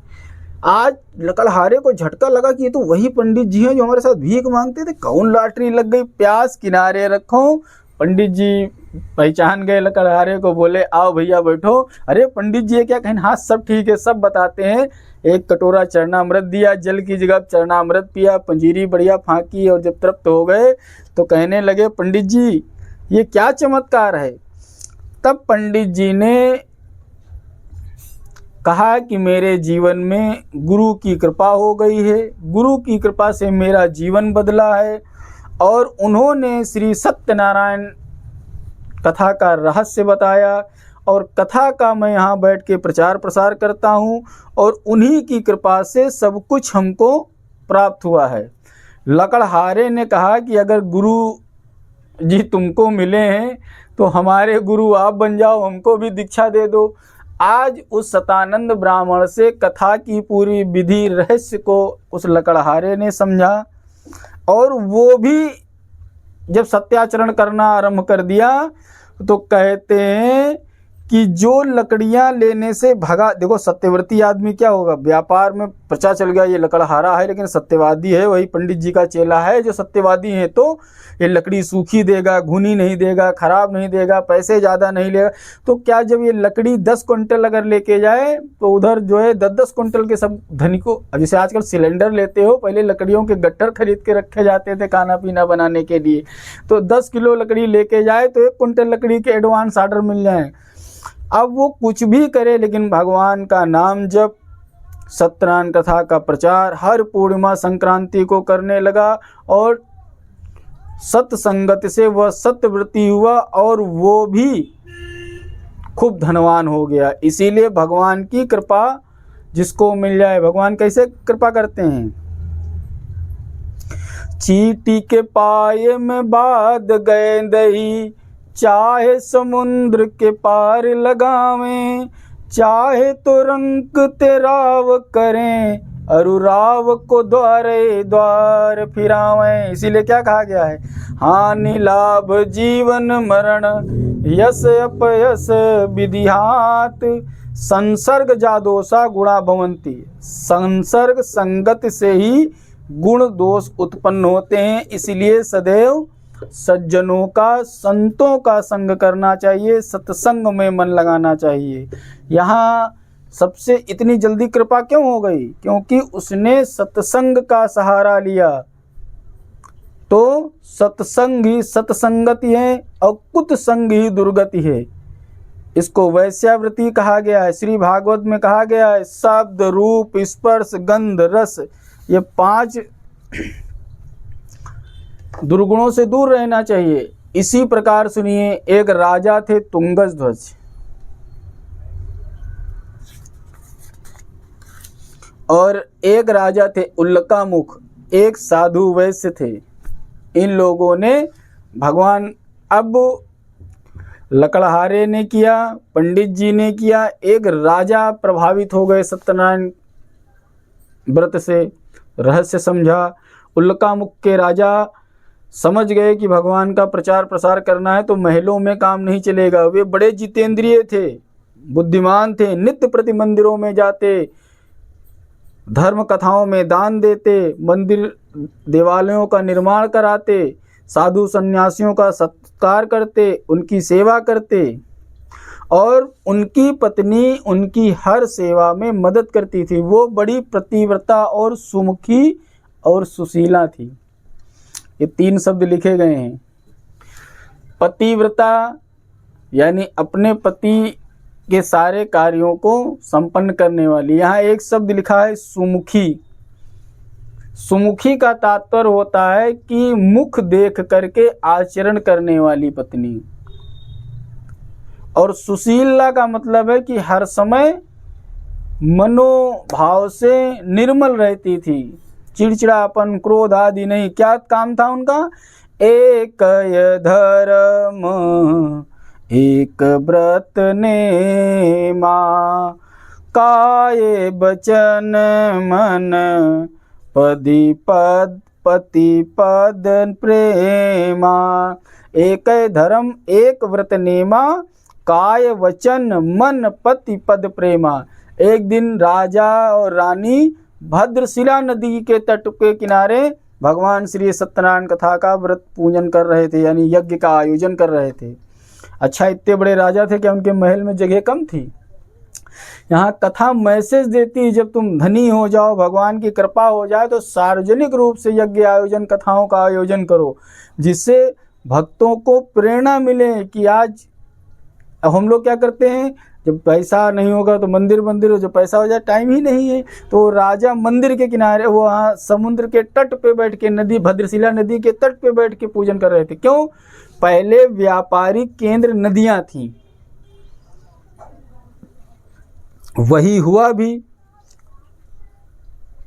आज लकड़हारे को झटका लगा कि ये तो वही पंडित जी हैं जो हमारे साथ भीख मांगते थे, कौन लॉटरी लग गई। प्यास किनारे रखो। पंडित जी पहचान गए लकड़हारे को, बोले आओ भैया बैठो। अरे पंडित जी ये क्या कहें, हाँ सब ठीक है, सब बताते हैं। एक कटोरा चरणामृत दिया, जल की जगह चरणामृत पिया, पंजीरी बढ़िया फाँकी, और जब तृप्त हो गए तो कहने लगे पंडित जी ये क्या चमत्कार है। तब पंडित जी ने कहा कि मेरे जीवन में गुरु की कृपा हो गई है, गुरु की कृपा से मेरा जीवन बदला है। और उन्होंने श्री सत्यनारायण कथा का रहस्य बताया, और कथा का मैं यहाँ बैठ के प्रचार प्रसार करता हूँ, और उन्हीं की कृपा से सब कुछ हमको प्राप्त हुआ है। लकड़हारे ने कहा कि अगर गुरु जी तुमको मिले हैं तो हमारे गुरु आप बन जाओ, हमको भी दीक्षा दे दो। आज उस सतानंद ब्राह्मण से कथा की पूरी विधि रहस्य को उस लकड़हारे ने समझा, और वो भी जब सत्याचरण करना आरंभ कर दिया तो कहते हैं कि जो लकड़ियां लेने से भगा। देखो सत्यव्रती आदमी क्या होगा, व्यापार में प्रचार चल गया ये लकड़हारा है, लेकिन सत्यवादी है, वही पंडित जी का चेला है जो सत्यवादी है, तो ये लकड़ी सूखी देगा, घुनी नहीं देगा, खराब नहीं देगा, पैसे ज़्यादा नहीं लेगा। तो क्या जब ये लकड़ी 10 क्विंटल अगर लेके जाए तो उधर जो है 10-10 क्विंटल के सब धनिकों, जैसे आजकल सिलेंडर लेते हो, पहले लकड़ियों के गट्ठर खरीद के रखे जाते थे खाना पीना बनाने के लिए, तो 10 किलो लकड़ी लेके जाए तो 1 क्विंटल लकड़ी के एडवांस ऑर्डर मिल जाए। अब वो कुछ भी करे लेकिन भगवान का नाम जप, सत्यनारायण कथा का प्रचार हर पूर्णिमा संक्रांति को करने लगा और सत्संगत से वह सत्यव्रती हुआ और वो भी खूब धनवान हो गया। इसीलिए भगवान की कृपा जिसको मिल जाए, भगवान कैसे कृपा करते हैं? चींटी के पाए में बाध गए दही, चाहे समुद्र के पार लगावें, चाहे तो रंग तेराव करें, अरुराव को द्वारे द्वार फिरावें। इसीलिए क्या कहा गया है? हानि लाभ जीवन मरण, यस अपयस विधिहात, संसर्ग जादोषा गुणा भवंती। संसर्ग संगत से ही गुण दोष उत्पन्न होते हैं। इसलिए सदैव सज्जनों का, संतों का संग करना चाहिए, सत्संग में मन लगाना चाहिए। यहाँ सबसे इतनी जल्दी कृपा क्यों हो गई? क्योंकि उसने सत्संग का सहारा लिया। तो सत्संग ही सत्संगति है और कुत्संग ही दुर्गति है। इसको वैश्यावृत्ति कहा गया है। श्री भागवत में कहा गया है शब्द रूप स्पर्श गंध रस, ये 5 दुर्गुणों से दूर रहना चाहिए। इसी प्रकार सुनिए, एक राजा थे तुंगध्वज और एक राजा थे उल्कामुख, एक साधु वैश्य थे। इन लोगों ने भगवान, अब लकड़हारे ने किया, पंडित जी ने किया, एक राजा प्रभावित हो गए सत्यनारायण व्रत से, रहस्य समझा। उल्कामुख के राजा समझ गए कि भगवान का प्रचार प्रसार करना है तो महलों में काम नहीं चलेगा। वे बड़े जितेंद्रिय थे, बुद्धिमान थे, नित्य प्रति मंदिरों में जाते, धर्म कथाओं में दान देते, मंदिर देवालयों का निर्माण कराते, साधु सन्यासियों का सत्कार करते, उनकी सेवा करते और उनकी पत्नी उनकी हर सेवा में मदद करती थी। वो बड़ी पतिव्रता और सुमुखी और सुशीला थी। ये 3 शब्द लिखे गए हैं। पतिव्रता यानी अपने पति के सारे कार्यों को संपन्न करने वाली। यहाँ एक शब्द लिखा है सुमुखी। सुमुखी का तात्पर्य होता है कि मुख देख करके आचरण करने वाली पत्नी। और सुशीला का मतलब है कि हर समय मनोभाव से निर्मल रहती थी, चिड़चिड़ापन क्रोध आदि नहीं। क्या काम था उनका? एक धर्म एक व्रत नेमा, काये बचन मन पति पद प्रेमा। एक धर्म एक व्रत नेमा, काय वचन मन पति पद प्रेमा। एक दिन राजा और रानी भद्रशिला नदी के तट के किनारे भगवान श्री सत्यनारायण कथा का व्रत पूजन कर रहे थे, यानी यज्ञ का आयोजन कर रहे थे। अच्छा, इतने बड़े राजा थे, क्या उनके महल में जगह कम थी? यहाँ कथा मैसेज देती है, जब तुम धनी हो जाओ, भगवान की कृपा हो जाए तो सार्वजनिक रूप से यज्ञ आयोजन, कथाओं का आयोजन करो, जिससे भक्तों को प्रेरणा मिले कि आज हम लोग क्या करते हैं, जब पैसा नहीं होगा तो मंदिर, जब पैसा हो जाए टाइम ही नहीं है। तो राजा मंदिर के किनारे, वहाँ समुद्र के तट पे बैठ के, नदी भद्रशिला नदी के तट पे बैठ के पूजन कर रहे थे। क्यों? पहले व्यापारिक केंद्र नदियां थीं। वही हुआ भी।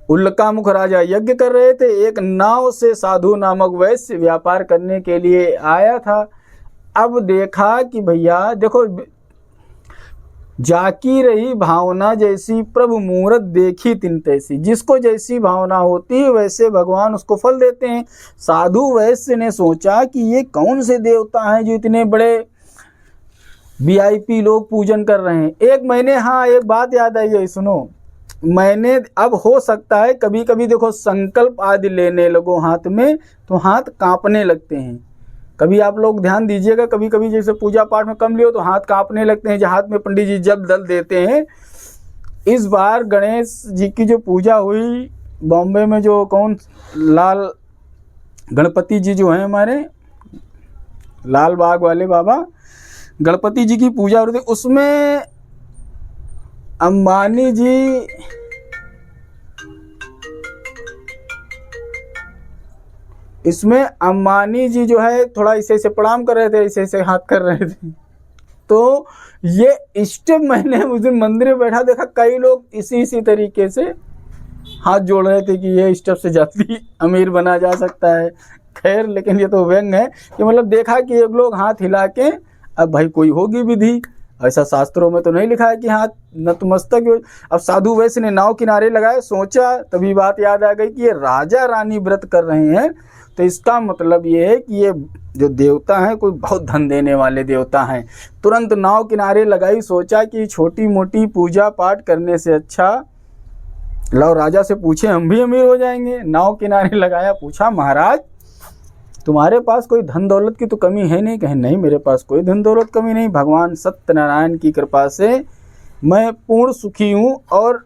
उल्कामुख राजा यज्ञ कर रहे थे, एक नाव से साधु नामक वैश्य व्यापार करने के लिए आया था। अब देखा कि भैया देखो, जाकी रही भावना जैसी प्रभु मूरत देखी तिन तैसी। जिसको जैसी भावना होती है वैसे भगवान उसको फल देते हैं। साधु वैश्य ने सोचा कि ये कौन से देवता हैं जो इतने बड़े वीआईपी लोग पूजन कर रहे हैं। एक महीने, हाँ एक बात याद आई है, सुनो, मैंने, अब हो सकता है कभी कभी देखो संकल्प आदि लेने लगो हाथ में तो हाथ कांपने लगते हैं। कभी आप लोग ध्यान दीजिएगा, कभी कभी जैसे पूजा पाठ में कम लियो तो हाथ कांपने लगते हैं, जो हाथ में पंडित जी जब दल देते हैं। इस बार गणेश जी की जो पूजा हुई बॉम्बे में, जो कौन लाल गणपति जी जो हैं हमारे लाल बाग वाले बाबा गणपति जी की पूजा हो रही थी, उसमें अंबानी जी इसमें अंबानी जी जो है थोड़ा ऐसे ऐसे प्रणाम कर रहे थे, ऐसे ऐसे हाथ कर रहे थे। तो ये स्टेप मैंने उस दिन मंदिर में बैठा देखा, कई लोग इसी तरीके से हाथ जोड़ रहे थे कि ये स्टेप से जल्दी अमीर बना जा सकता है। खैर, लेकिन ये तो व्यंग है कि मतलब देखा कि एक लोग हाथ हिला के, अब भाई कोई होगी विधि, ऐसा शास्त्रों में तो नहीं लिखा है कि हाथ नतमस्तक। अब साधु वैश्य ने नाव किनारे लगाए, सोचा, तभी बात याद आ गई कि ये राजा रानी व्रत कर रहे हैं, तो इसका मतलब ये है कि ये जो देवता हैं कोई बहुत धन देने वाले देवता हैं। तुरंत नाव किनारे लगाई, सोचा कि छोटी मोटी पूजा पाठ करने से अच्छा लाओ राजा से पूछे, हम भी अमीर हो जाएंगे। नाव किनारे लगाया, पूछा महाराज तुम्हारे पास कोई धन दौलत की तो कमी है नहीं? कहे नहीं, मेरे पास कोई धन दौलत कमी नहीं, भगवान सत्यनारायण की कृपा से मैं पूर्ण सुखी हूँ। और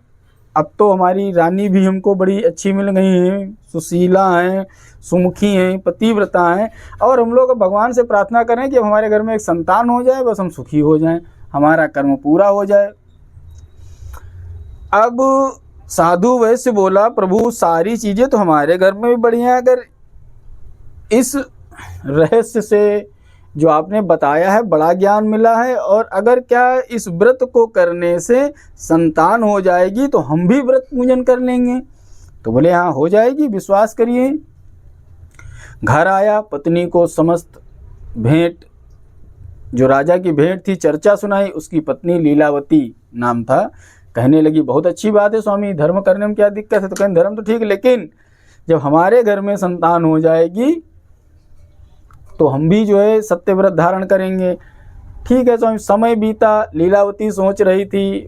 अब तो हमारी रानी भी हमको बड़ी अच्छी मिल गई हैं, सुशीला हैं, सुमुखी हैं, पतिव्रता हैं, और हम लोग भगवान से प्रार्थना करें कि अब हमारे घर में एक संतान हो जाए, बस हम सुखी हो जाएं, हमारा कर्म पूरा हो जाए। अब साधु वैश्य बोला, प्रभु सारी चीज़ें तो हमारे घर में भी बढ़िया है, अगर इस रहस्य से जो आपने बताया है बड़ा ज्ञान मिला है, और अगर क्या इस व्रत को करने से संतान हो जाएगी तो हम भी व्रत पूजन कर लेंगे। तो बोले हाँ हो जाएगी, विश्वास करिए। घर आया, पत्नी को समस्त भेंट, जो राजा की भेंट थी, चर्चा सुनाई। उसकी पत्नी लीलावती नाम था। कहने लगी बहुत अच्छी बात है स्वामी, धर्म करने में क्या दिक्कत है? तो कहें धर्म तो ठीक है, लेकिन जब हमारे घर में संतान हो जाएगी तो हम भी जो है सत्यव्रत धारण करेंगे। ठीक है स्वामी। समय बीता, लीलावती सोच रही थी,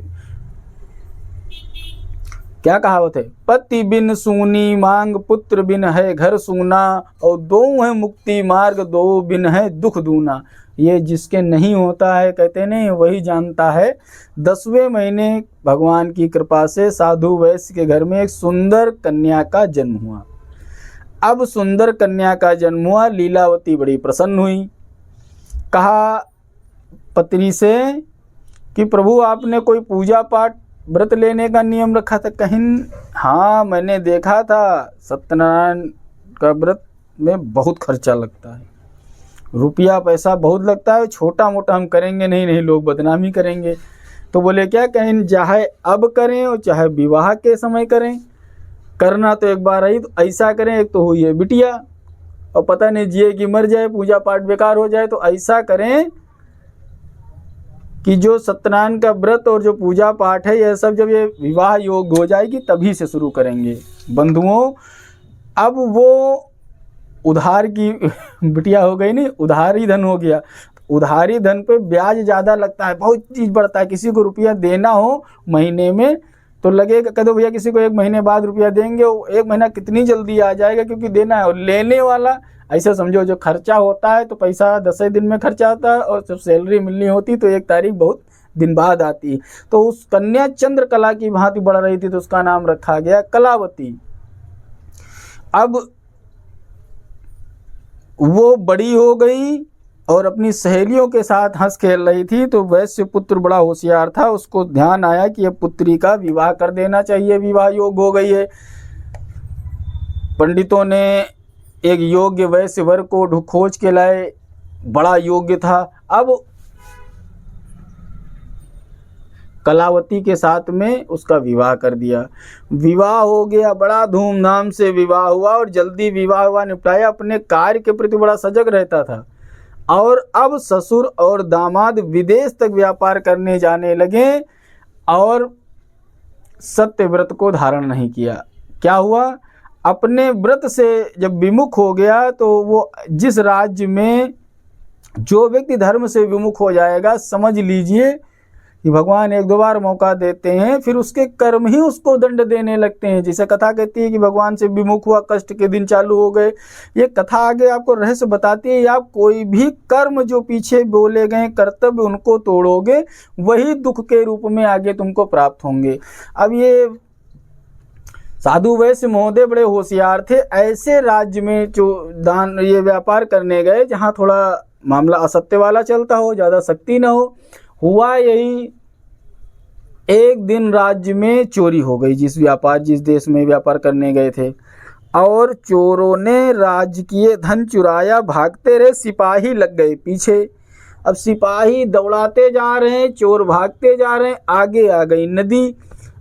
क्या कहावत है, पति बिन सूनी मांग पुत्र बिन है घर सूना, और दो है मुक्ति मार्ग दो बिन है दुख दूना। ये जिसके नहीं होता है, कहते नहीं, वही जानता है। 10वें महीने भगवान की कृपा से साधु वैश्य के घर में एक सुंदर कन्या का जन्म हुआ। अब सुंदर कन्या का जन्म हुआ, लीलावती बड़ी प्रसन्न हुई। कहा पत्नी से कि प्रभु आपने कोई पूजा पाठ व्रत लेने का नियम रखा था? कहीं हाँ मैंने देखा था, सत्यनारायण का व्रत में बहुत खर्चा लगता है, रुपया पैसा बहुत लगता है, छोटा मोटा हम करेंगे नहीं, लोग बदनामी करेंगे। तो बोले क्या, कहीं चाहे अब करें और चाहे विवाह के समय करें, करना तो एक बार ही, तो ऐसा करें, एक तो हुई है बिटिया और पता नहीं जिए कि मर जाए, पूजा पाठ बेकार हो जाए, तो ऐसा करें कि जो सत्यनारायण का व्रत और जो पूजा पाठ है यह सब जब ये विवाह योग हो जाएगी तभी से शुरू करेंगे। बंधुओं, अब वो उधार की बिटिया हो गई, नहीं उधारी धन हो गया। उधारी धन पे ब्याज ज़्यादा लगता है, बहुत चीज़ बढ़ता है। किसी को रुपया देना हो महीने में तो लगेगा, कह दो भैया किसी को 1 महीने बाद रुपया देंगे, 1 महीना कितनी जल्दी आ जाएगा, क्योंकि देना है। और लेने वाला ऐसा समझो, जो खर्चा होता है तो पैसा 10 दिन में खर्चा आता है, और जब सैलरी मिलनी होती तो 1 तारीख बहुत दिन बाद आती है। तो उस कन्या चंद्रकला की भांति बढ़ रही थी, तो उसका नाम रखा गया कलावती। अब वो बड़ी हो गई और अपनी सहेलियों के साथ हंस खेल रही थी, तो वैश्य पुत्र बड़ा होशियार था, उसको ध्यान आया कि अब पुत्री का विवाह कर देना चाहिए, विवाह योग हो गई है। पंडितों ने एक योग्य वैश्य वर को खोज के लाए, बड़ा योग्य था। अब कलावती के साथ में उसका विवाह कर दिया। विवाह हो गया, बड़ा धूमधाम से विवाह हुआ और जल्दी विवाह हुआ, निपटाया। अपने कार्य के प्रति बड़ा सजग रहता था। और अब ससुर और दामाद विदेश तक व्यापार करने जाने लगे और सत्यव्रत को धारण नहीं किया। क्या हुआ, अपने व्रत से जब विमुख हो गया तो वो जिस राज्य में जो व्यक्ति धर्म से विमुख हो जाएगा, समझ लीजिए कि भगवान 1-2 बार मौका देते हैं, फिर उसके कर्म ही उसको दंड देने लगते हैं। जैसे कथा कहती है कि भगवान से विमुख हुआ, कष्ट के दिन चालू हो गए। ये कथा आगे आपको रहस्य बताती है, आप कोई भी कर्म जो पीछे बोले गए कर्तव्य उनको तोड़ोगे, वही दुख के रूप में आगे तुमको प्राप्त होंगे। अब ये साधु वैश्य महोदय बड़े होशियार थे। ऐसे राज्य में जो दान ये व्यापार करने गए जहाँ थोड़ा मामला असत्य वाला चलता हो, ज़्यादा शक्ति ना हो। हुआ यही, एक दिन राज्य में चोरी हो गई, जिस देश में व्यापार करने गए थे। और चोरों ने राजकीय धन चुराया, भागते रहे, सिपाही लग गए पीछे। अब सिपाही दौड़ाते जा रहे हैं, चोर भागते जा रहे हैं, आगे आ गई नदी।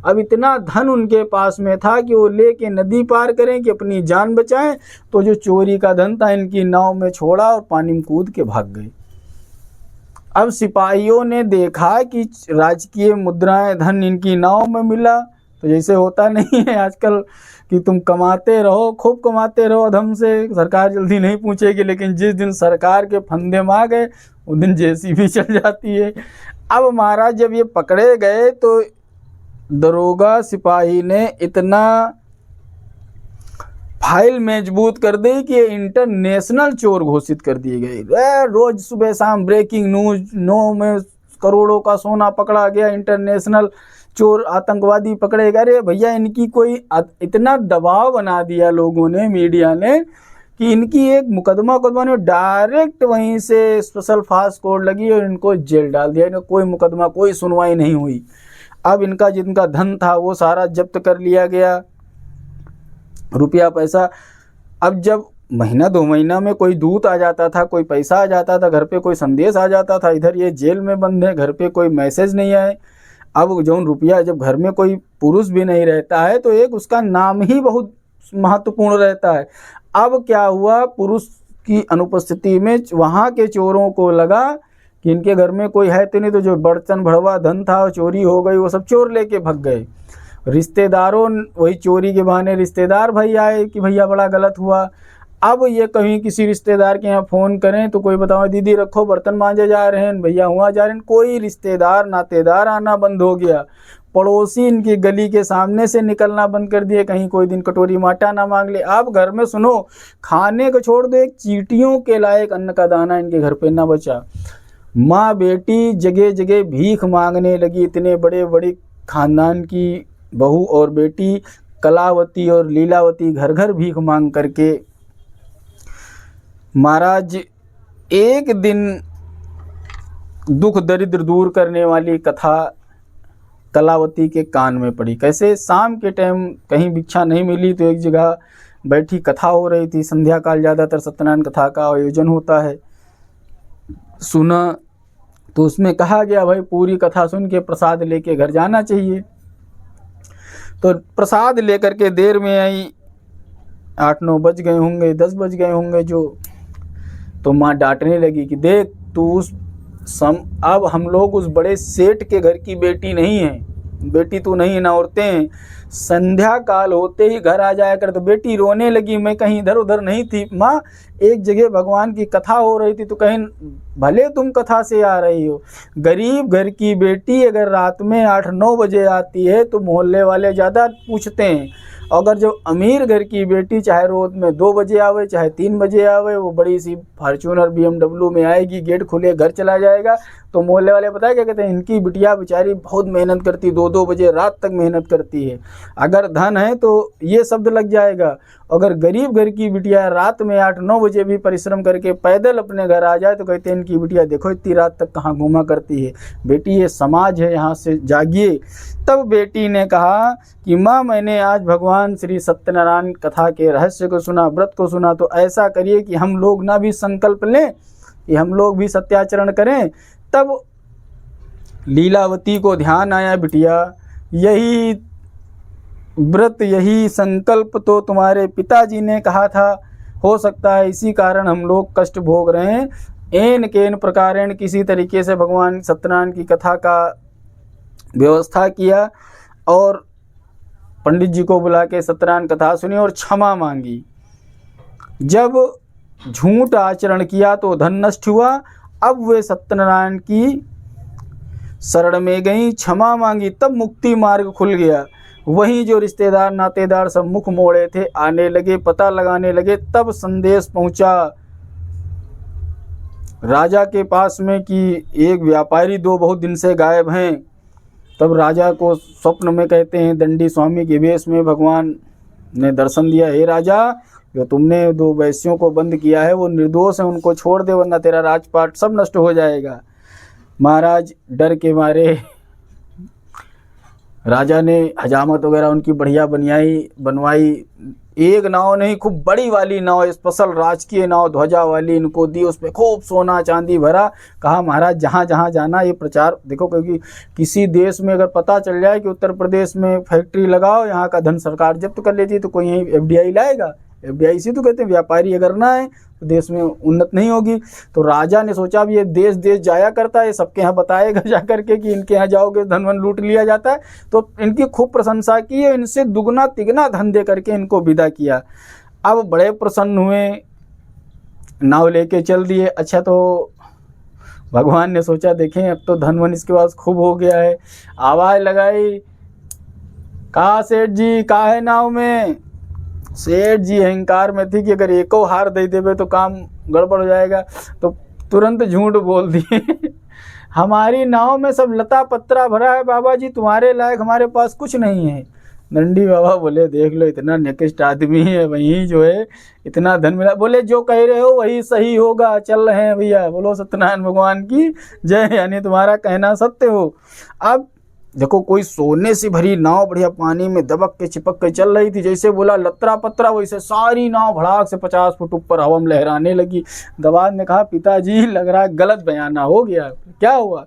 अब इतना धन उनके पास में था कि वो लेके नदी पार करें कि अपनी जान बचाएं, तो जो चोरी का धन था इनकी नाव में छोड़ा और पानी में कूद के भाग गए। अब सिपाहियों ने देखा कि राजकीय मुद्राएं धन इनकी नाव में मिला, तो जैसे होता नहीं है आजकल कि तुम कमाते रहो, खूब कमाते रहो अधम से, सरकार जल्दी नहीं पूछेगी, लेकिन जिस दिन सरकार के फंदे में आ गए उस दिन जेसीबी चल जाती है। अब महाराज जब ये पकड़े गए तो दरोगा सिपाही ने इतना फाइल मजबूत कर दी कि इंटरनेशनल चोर घोषित कर दिए गए। रोज सुबह शाम ब्रेकिंग न्यूज, 9 में करोड़ों का सोना पकड़ा गया, इंटरनेशनल चोर आतंकवादी पकड़े गए। अरे भैया, इनकी कोई इतना दबाव बना दिया लोगों ने, मीडिया ने, कि इनकी एक मुकदमा ने डायरेक्ट वहीं से स्पेशल फास्ट कोर्ट लगी और इनको जेल डाल दिया। इनको कोई मुकदमा, कोई सुनवाई नहीं हुई। अब इनका जिनका धन था वो सारा जब्त कर लिया गया, रुपया पैसा। अब जब महीना 2 महीना में कोई दूत आ जाता था, कोई पैसा आ जाता था, घर पे कोई संदेश आ जाता था, इधर ये जेल में बंद है, घर पे कोई मैसेज नहीं आए। अब जो रुपया, जब घर में कोई पुरुष भी नहीं रहता है तो एक उसका नाम ही बहुत महत्वपूर्ण रहता है। अब क्या हुआ, पुरुष की अनुपस्थिति में वहाँ के चोरों को लगा कि इनके घर में कोई है तो नहीं, तो जो बर्तन भरवा धन था वो चोरी हो गई, वो सब चोर लेके भाग गए। रिश्तेदारों, वही चोरी के बहाने रिश्तेदार भाई आए कि भैया बड़ा गलत हुआ। अब ये कहीं किसी रिश्तेदार के यहाँ फ़ोन करें तो कोई बताओ दीदी रखो बर्तन मांजे जा रहे हैं, भैया हुआ जा रहे हैं, कोई रिश्तेदार नातेदार आना बंद हो गया। पड़ोसी इनकी गली के सामने से निकलना बंद कर दिए, कहीं कोई दिन कटोरी माटा ना मांग ले। अब घर में सुनो, खाने को छोड़ दो, एक चींटियों के लायक अन्न का दाना इनके घर पे ना बचा। माँ बेटी जगह जगह भीख मांगने लगी। इतने बड़े बड़े खानदान की बहू और बेटी कलावती और लीलावती घर घर भीख मांग करके। महाराज एक दिन दुख दरिद्र दूर करने वाली कथा कलावती के कान में पड़ी। कैसे, शाम के टाइम कहीं भिक्षा नहीं मिली तो एक जगह बैठी, कथा हो रही थी। संध्या काल ज़्यादातर सत्यनारायण कथा का आयोजन होता है। सुना तो उसमें कहा गया भाई पूरी कथा सुन के प्रसाद लेके घर जाना चाहिए। तो प्रसाद लेकर के देर में आई, 8-9 बज गए होंगे, 10 बज गए होंगे जो। तो माँ डांटने लगी कि देख तू अब हम लोग उस बड़े सेठ के घर की बेटी नहीं है, बेटी तू नहीं ना, औरतें हैं, संध्या काल होते ही घर आ जाया कर। तो बेटी रोने लगी, मैं कहीं इधर उधर नहीं थी माँ, एक जगह भगवान की कथा हो रही थी, तो कहीं भले तुम कथा से आ रही हो। गरीब घर की बेटी अगर रात में 8-9 बजे आती है तो मोहल्ले वाले ज़्यादा पूछते हैं। अगर जो अमीर घर की बेटी चाहे रोज में 2 बजे आवे चाहे 3 बजे आवे, वो बड़ी सी फॉर्च्यूनर BMW में आएगी, गेट खुले घर चला जाएगा, तो मोहल्ले वाले पता है क्या कहते हैं, इनकी बिटिया बेचारी बहुत मेहनत करती, 2-2 बजे रात तक मेहनत करती है। अगर धन है तो ये शब्द लग जाएगा। अगर गरीब घर की बिटिया रात में 8-9 बजे भी परिश्रम करके पैदल अपने घर आ जाए तो कहते हैं इनकी बिटिया देखो इतनी रात तक कहाँ घूमा करती है। बेटी ये समाज है, यहाँ से जागिए। तब बेटी ने कहा कि माँ मैंने आज भगवान श्री सत्यनारायण कथा के रहस्य को सुना, व्रत को सुना, तो ऐसा करिए कि हम लोग ना भी संकल्प लें कि हम लोग भी सत्याचरण करें। तब लीलावती को ध्यान आया, बिटिया यही व्रत यही संकल्प तो तुम्हारे पिताजी ने कहा था, हो सकता है इसी कारण हम लोग कष्ट भोग रहे हैं। एन केन प्रकारेण किसी तरीके से भगवान सत्यनारायण की कथा का व्यवस्था किया और पंडित जी को बुला के सत्यनारायण कथा सुनी और क्षमा मांगी। जब झूठ आचरण किया तो धन नष्ट हुआ। अब वे सत्यनारायण की शरण में गई, क्षमा मांगी, तब मुक्ति मार्ग खुल गया। वहीं जो रिश्तेदार नातेदार सब मुख मोड़े थे आने लगे, पता लगाने लगे। तब संदेश पहुंचा राजा के पास में कि एक व्यापारी 2 बहुत दिन से गायब हैं। तब राजा को स्वप्न में कहते हैं दंडी स्वामी के वेश में भगवान ने दर्शन दिया, हे राजा जो तुमने 2 वैश्यों को बंद किया है वो निर्दोष है, उनको छोड़ दे वरना तेरा राजपाट सब नष्ट हो जाएगा। महाराज डर के मारे राजा ने हजामत वगैरह उनकी बढ़िया बनवाई। एक नाव नहीं, खूब बड़ी वाली नाव, स्पेशल राजकीय नाव ध्वजा वाली इनको दी, उस पर खूब सोना चांदी भरा। कहा महाराज जहाँ जहाँ जाना ये प्रचार देखो, क्योंकि किसी देश में अगर पता चल जाए कि उत्तर प्रदेश में फैक्ट्री लगाओ, यहाँ का धन सरकार जब्त कर लेती है, तो कोई यहीं FDI लाएगा। FDI इसी तो कहते हैं, व्यापारी अगर ना है तो देश में उन्नत नहीं होगी। तो राजा ने सोचा अब ये देश देश जाया करता है, सबके यहाँ बताएगा जा करके कि इनके यहाँ जाओगे धन वन लूट लिया जाता है। तो इनकी खूब प्रशंसा की और इनसे दुगना तिगना धन दे करके इनको विदा किया। अब बड़े प्रसन्न हुए, नाव लेके चल दिए। अच्छा, तो भगवान ने सोचा देखें अब तो धन वन इसके पास खूब हो गया है। आवाज़ लगाई, कहा सेठ जी का है नाव में। सेठ जी अहंकार में थी कि अगर एको हार दे देवे तो काम गड़बड़ हो जाएगा, तो तुरंत झूठ बोल दिए हमारी नाव में सब लता पत्रा भरा है बाबा जी, तुम्हारे लायक हमारे पास कुछ नहीं है। नंदी बाबा बोले देख लो इतना निकृष्ट आदमी है, वहीं जो है इतना धन मिला। बोले जो कह रहे हो वही सही होगा, चल रहे हैं भैया, बोलो सत्यनारायण भगवान की जय, यानी तुम्हारा कहना सत्य हो। अब देखो कोई सोने से भरी नाव बढ़िया पानी में दबक के चिपक के चल रही थी, जैसे बोला लतरा पत्रा वैसे सारी नाव भड़ाक से 50 फुट ऊपर हवा में लहराने लगी। दवाद ने कहा पिताजी लग रहा है गलत बयाना हो गया, क्या हुआ।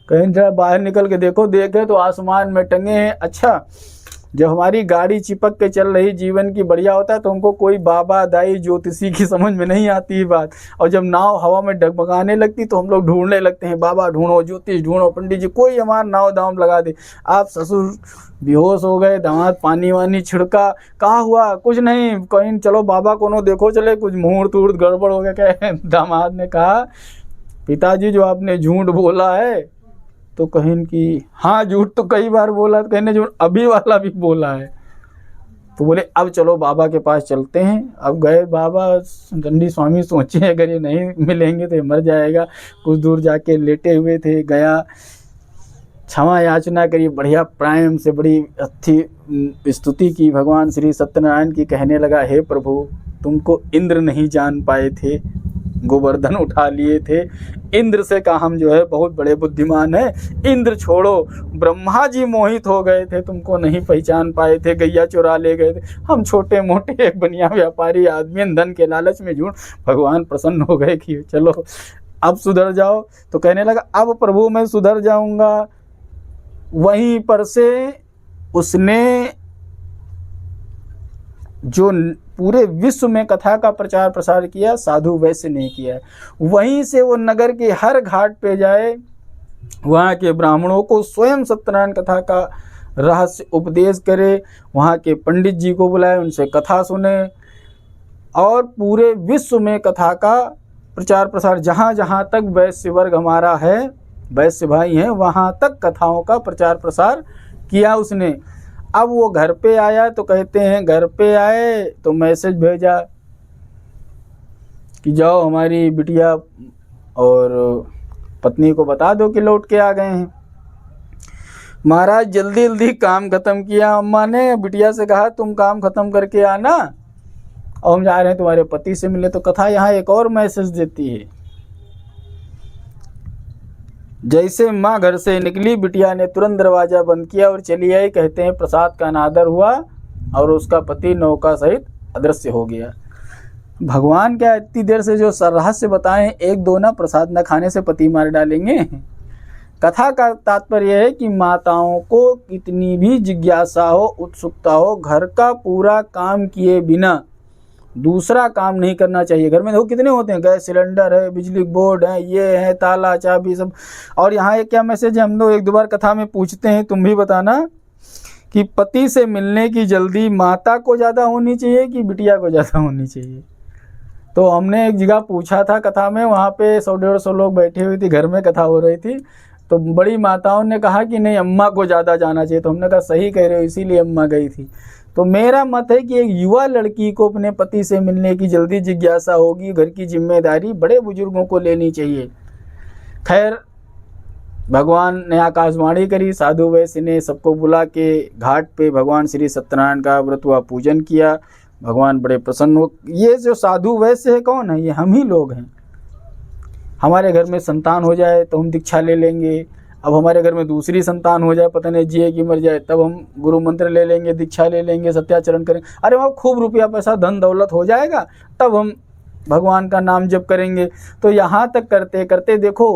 कहीं जरा बाहर निकल के देखे तो आसमान में टंगे हैं। अच्छा, जब हमारी गाड़ी चिपक के चल रही जीवन की बढ़िया होता है तो हमको कोई बाबा दाई ज्योतिषी की समझ में नहीं आती है बात, और जब नाव हवा में डगमगाने लगती तो हम लोग ढूंढने लगते हैं, बाबा ढूंढो, ज्योतिष ढूंढो, पंडित जी, कोई हमारा नाव दाम लगा दे। आप ससुर बेहोश हो गए, दामाद पानी वानी छिड़का, कहा हुआ कुछ नहीं, कहीं चलो बाबा को देखो चले, कुछ मुहूर्त वूर्त गड़बड़ हो गया क्या। दामाद ने कहा पिताजी जो आपने झूठ बोला है, तो कहीं कि हाँ झूठ तो कई बार बोला, तो कहने झूठ अभी वाला भी बोला है। तो बोले अब चलो बाबा के पास चलते हैं। अब गए बाबा, दंडी स्वामी सोचे अगर ये नहीं मिलेंगे तो ये मर जाएगा। कुछ दूर जाके लेटे हुए थे, गया क्षमा याचना करी, बढ़िया प्राण से बड़ी अच्छी स्तुति की भगवान श्री सत्यनारायण की। कहने लगा हे प्रभु तुमको इंद्र नहीं जान पाए थे, गोवर्धन उठा लिए थे, इंद्र से कहा हम जो है बहुत बड़े बुद्धिमान हैं, इंद्र छोड़ो, ब्रह्मा जी मोहित हो गए थे, तुमको नहीं पहचान पाए थे, गैया चुरा ले गए थे, हम छोटे मोटे एक बनिया व्यापारी आदमी धन के लालच में झूठ। भगवान प्रसन्न हो गए कि चलो अब सुधर जाओ। तो कहने लगा अब प्रभु मैं सुधर जाऊंगा। वहीं पर से उसने जो पूरे विश्व में कथा का प्रचार प्रसार किया, साधु वैश्य ने किया। वहीं से वो नगर के हर घाट पे जाए, वहाँ के ब्राह्मणों को स्वयं सत्यनारायण कथा का रहस्य उपदेश करे, वहाँ के पंडित जी को बुलाए, उनसे कथा सुने, और पूरे विश्व में कथा का प्रचार प्रसार, जहाँ जहाँ तक वैश्य वर्ग हमारा है, वैश्य भाई हैं, वहाँ तक कथाओं का प्रचार प्रसार किया उसने। अब वो घर पे आया तो कहते हैं घर पे आए तो मैसेज भेजा कि जाओ हमारी बिटिया और पत्नी को बता दो कि लौट के आ गए हैं। महाराज जल्दी जल्दी काम ख़त्म किया। अम्मा ने बिटिया से कहा तुम काम ख़त्म करके आना और हम जा रहे हैं तुम्हारे पति से मिलने। तो कथा यहाँ एक और मैसेज देती है, जैसे माँ घर से निकली, बिटिया ने तुरंत दरवाज़ा बंद किया और चली आई। कहते हैं प्रसाद का अनादर हुआ और उसका पति नौका सहित अदृश्य हो गया। भगवान क्या इतनी देर से जो रहस्य बताएं, एक दो ना प्रसाद न खाने से पति मार डालेंगे। कथा का तात्पर्य है कि माताओं को कितनी भी जिज्ञासा हो, उत्सुकता हो, घर का पूरा काम किए बिना दूसरा काम नहीं करना चाहिए। घर में देखो कितने होते हैं, गैस सिलेंडर है, बिजली बोर्ड है, ये है, ताला चाबी सब। और यहाँ एक क्या मैसेज है, हम लोग एक दो बार कथा में पूछते हैं, तुम भी बताना कि पति से मिलने की जल्दी माता को ज़्यादा होनी चाहिए कि बिटिया को ज़्यादा होनी चाहिए। तो हमने एक जगह पूछा था कथा में, वहाँ पे 100-150 लोग बैठे हुए थे, घर में कथा हो रही थी, तो बड़ी माताओं ने कहा कि नहीं अम्मा को ज़्यादा जाना चाहिए। तो हमने कहा सही कह रहे हो, इसीलिए अम्मा गई थी। तो मेरा मत है कि एक युवा लड़की को अपने पति से मिलने की जल्दी जिज्ञासा होगी, घर की जिम्मेदारी बड़े बुजुर्गों को लेनी चाहिए। खैर भगवान ने आकाशवाणी करी, साधु वैश्य ने सबको बुला के घाट पे भगवान श्री सत्यनारायण का व्रत हुआ पूजन किया। भगवान बड़े प्रसन्न हो। ये जो साधु वैश्य है कौन है, ये हम ही लोग हैं। हमारे घर में संतान हो जाए तो हम दीक्षा ले लेंगे, अब हमारे घर में दूसरी संतान हो जाए, पता नहीं जिए कि मर जाए, तब हम गुरु मंत्र ले लेंगे, दीक्षा ले लेंगे, सत्याचरण करेंगे, अरे वहाँ खूब रुपया पैसा धन दौलत हो जाएगा, तब हम भगवान का नाम जप करेंगे। तो यहाँ तक करते करते देखो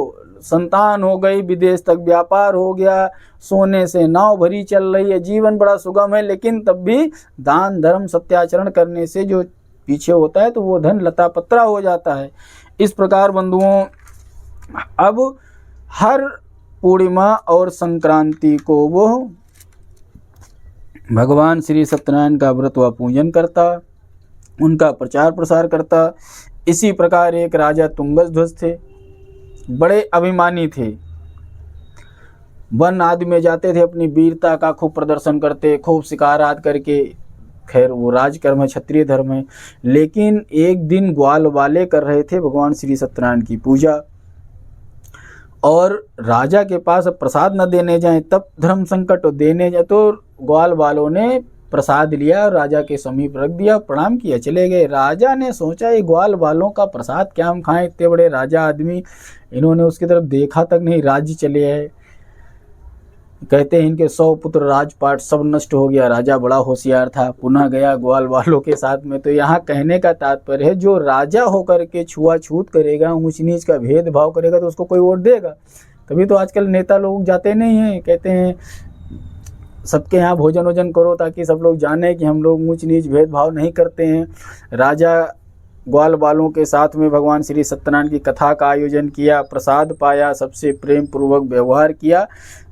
संतान हो गई, विदेश तक व्यापार हो गया, सोने से नाव भरी चल रही है, जीवन बड़ा सुगम है, लेकिन तब भी दान धर्म सत्याचरण करने से जो पीछे होता है तो वो धन लता पत्रा हो जाता है। इस प्रकार बंधुओं, अब हर पूर्णिमा और संक्रांति को वो भगवान श्री सत्यनारायण का व्रत व पूजन करता, उनका प्रचार प्रसार करता। इसी प्रकार एक राजा तुंगध्वज थे, बड़े अभिमानी थे, वन आदि में जाते थे, अपनी वीरता का खूब प्रदर्शन करते, खूब शिकार आदि करके। खैर वो राजकर्म है, क्षत्रिय धर्म है। लेकिन एक दिन ग्वाल वाले कर रहे थे भगवान श्री सत्यनारायण की पूजा, और राजा के पास प्रसाद न देने जाएं तब धर्म संकट, देने जाए तो ग्वाल वालों ने प्रसाद लिया और राजा के समीप रख दिया, प्रणाम किया, चले गए। राजा ने सोचा ये ग्वाल वालों का प्रसाद क्या हम खाएं, इतने बड़े राजा आदमी, इन्होंने उसकी तरफ देखा तक नहीं, राज्य चले आए। कहते हैं इनके 100 पुत्र राजपाट सब नष्ट हो गया। राजा बड़ा होशियार था, पुनः गया ग्वाल वालों के साथ में। तो यहाँ कहने का तात्पर्य है, जो राजा होकर के छुआछूत करेगा, ऊंच नीच का भेदभाव करेगा, तो उसको कोई वोट देगा? तभी तो आजकल नेता लोग जाते नहीं हैं, कहते हैं सबके यहाँ भोजन वोजन करो ताकि सब लोग जाने कि हम लोग ऊंच नीच भेदभाव नहीं करते हैं। राजा ग्वाल वालों के साथ में भगवान श्री सत्यनारायण की कथा का आयोजन किया, प्रसाद पाया, सबसे प्रेम पूर्वक व्यवहार किया।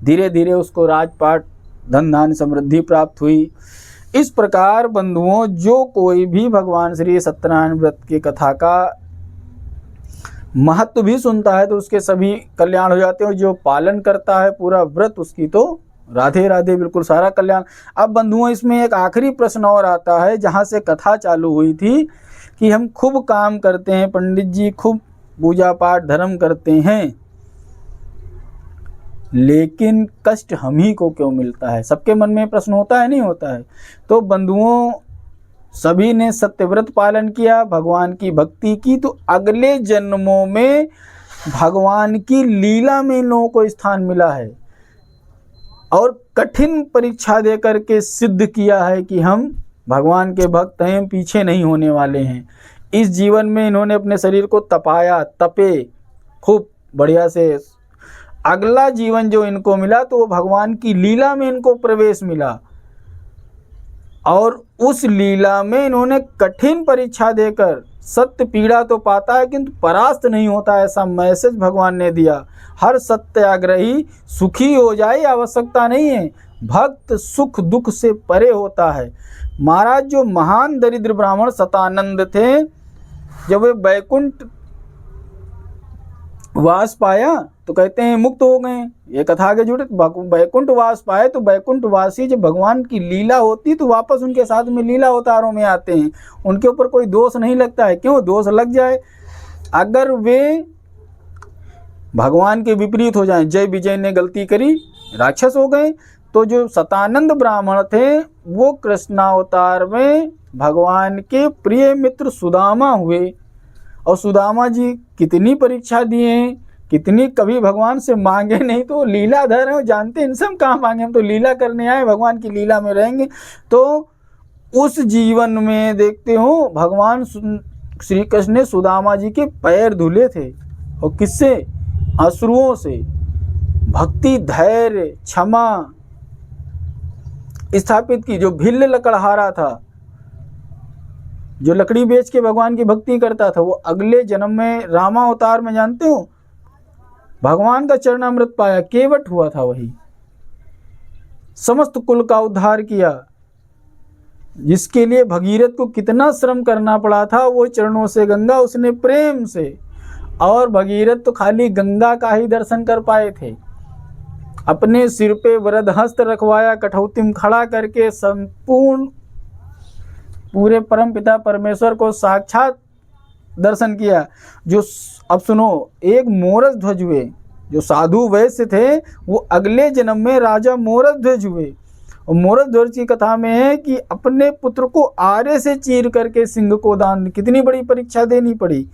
धीरे धीरे उसको राजपाट, धन धान्य, समृद्धि प्राप्त हुई। इस प्रकार बंधुओं, जो कोई भी भगवान श्री सत्यनारायण व्रत की कथा का महत्व भी सुनता है तो उसके सभी कल्याण हो जाते हैं, और जो पालन करता है पूरा व्रत उसकी तो राधे राधे, बिल्कुल सारा कल्याण। अब बंधुओं, इसमें एक आखिरी प्रश्न और आता है, जहाँ से कथा चालू हुई थी कि हम खूब काम करते हैं, पंडित जी खूब पूजा पाठ धर्म करते हैं, लेकिन कष्ट हम ही को क्यों मिलता है? सबके मन में प्रश्न होता है, नहीं होता है? तो बंधुओं, सभी ने सत्यव्रत पालन किया, भगवान की भक्ति की, तो अगले जन्मों में भगवान की लीला में इन लोगों को स्थान मिला है, और कठिन परीक्षा दे करके सिद्ध किया है कि हम भगवान के भक्त हैं, पीछे नहीं होने वाले हैं। इस जीवन में इन्होंने अपने शरीर को तपाया, तपे खूब बढ़िया से। अगला जीवन जो इनको मिला तो वो भगवान की लीला में इनको प्रवेश मिला, और उस लीला में इन्होंने कठिन परीक्षा देकर, सत्य पीड़ा तो पाता है किंतु परास्त नहीं होता, ऐसा मैसेज भगवान ने दिया। हर सत्याग्रही सुखी हो जाए, आवश्यकता नहीं है, भक्त सुख दुख से परे होता है। महाराज, जो महान दरिद्र ब्राह्मण सतानंद थे, जब वे बैकुंठ वास पाया तो कहते हैं मुक्त हो गए। ये कथा के जुड़े, बैकुंठ वास पाए तो बैकुंठ वासी जब भगवान की लीला होती तो वापस उनके साथ में लीला अवतारों में आते हैं, उनके ऊपर कोई दोष नहीं लगता है। क्यों दोष लग जाए? अगर वे भगवान के विपरीत हो जाएं, जय विजय ने गलती करी, राक्षस हो गए। तो जो सतानंद ब्राह्मण थे वो कृष्णावतार में भगवान के प्रिय मित्र सुदामा हुए, और सुदामा जी कितनी परीक्षा दिए, कितनी, कभी भगवान से मांगे नहीं, तो लीलाधर हैं, जानते हैं इनसे हम कहाँ मांगे, हम तो लीला करने आए, भगवान की लीला में रहेंगे। तो उस जीवन में देखते हो भगवान श्री कृष्ण ने सुदामा जी के पैर धुले थे, और किससे? अश्रुओं से। भक्ति, धैर्य, क्षमा स्थापित की। जो भिल्ल लकड़हारा था, जो लकड़ी बेच के भगवान की भक्ति करता था, वो अगले जन्म में रामावतार में, जानते हो, भगवान का चरणामृत पाया, केवट हुआ था वही। समस्त कुल का उद्धार किया, जिसके लिए भगीरथ को कितना श्रम करना पड़ा था, वो चरणों से गंगा उसने प्रेम से, और भगीरथ तो खाली गंगा का ही दर्शन कर पाए थे। अपने सिर पे वरद हस्त रखवाया, कठौती खड़ा करके संपूर्ण पूरे परम पिता परमेश्वर को साक्षात दर्शन किया। जो अब सुनो, एक मोरस ध्वज हुए, जो साधु वैश्य थे वो अगले जन्म में राजा मोरस ध्वज हुए। और मोरस ध्वज की कथा में है कि अपने पुत्र को आरे से चीर करके सिंह को दान, कितनी बड़ी परीक्षा देनी पड़ी।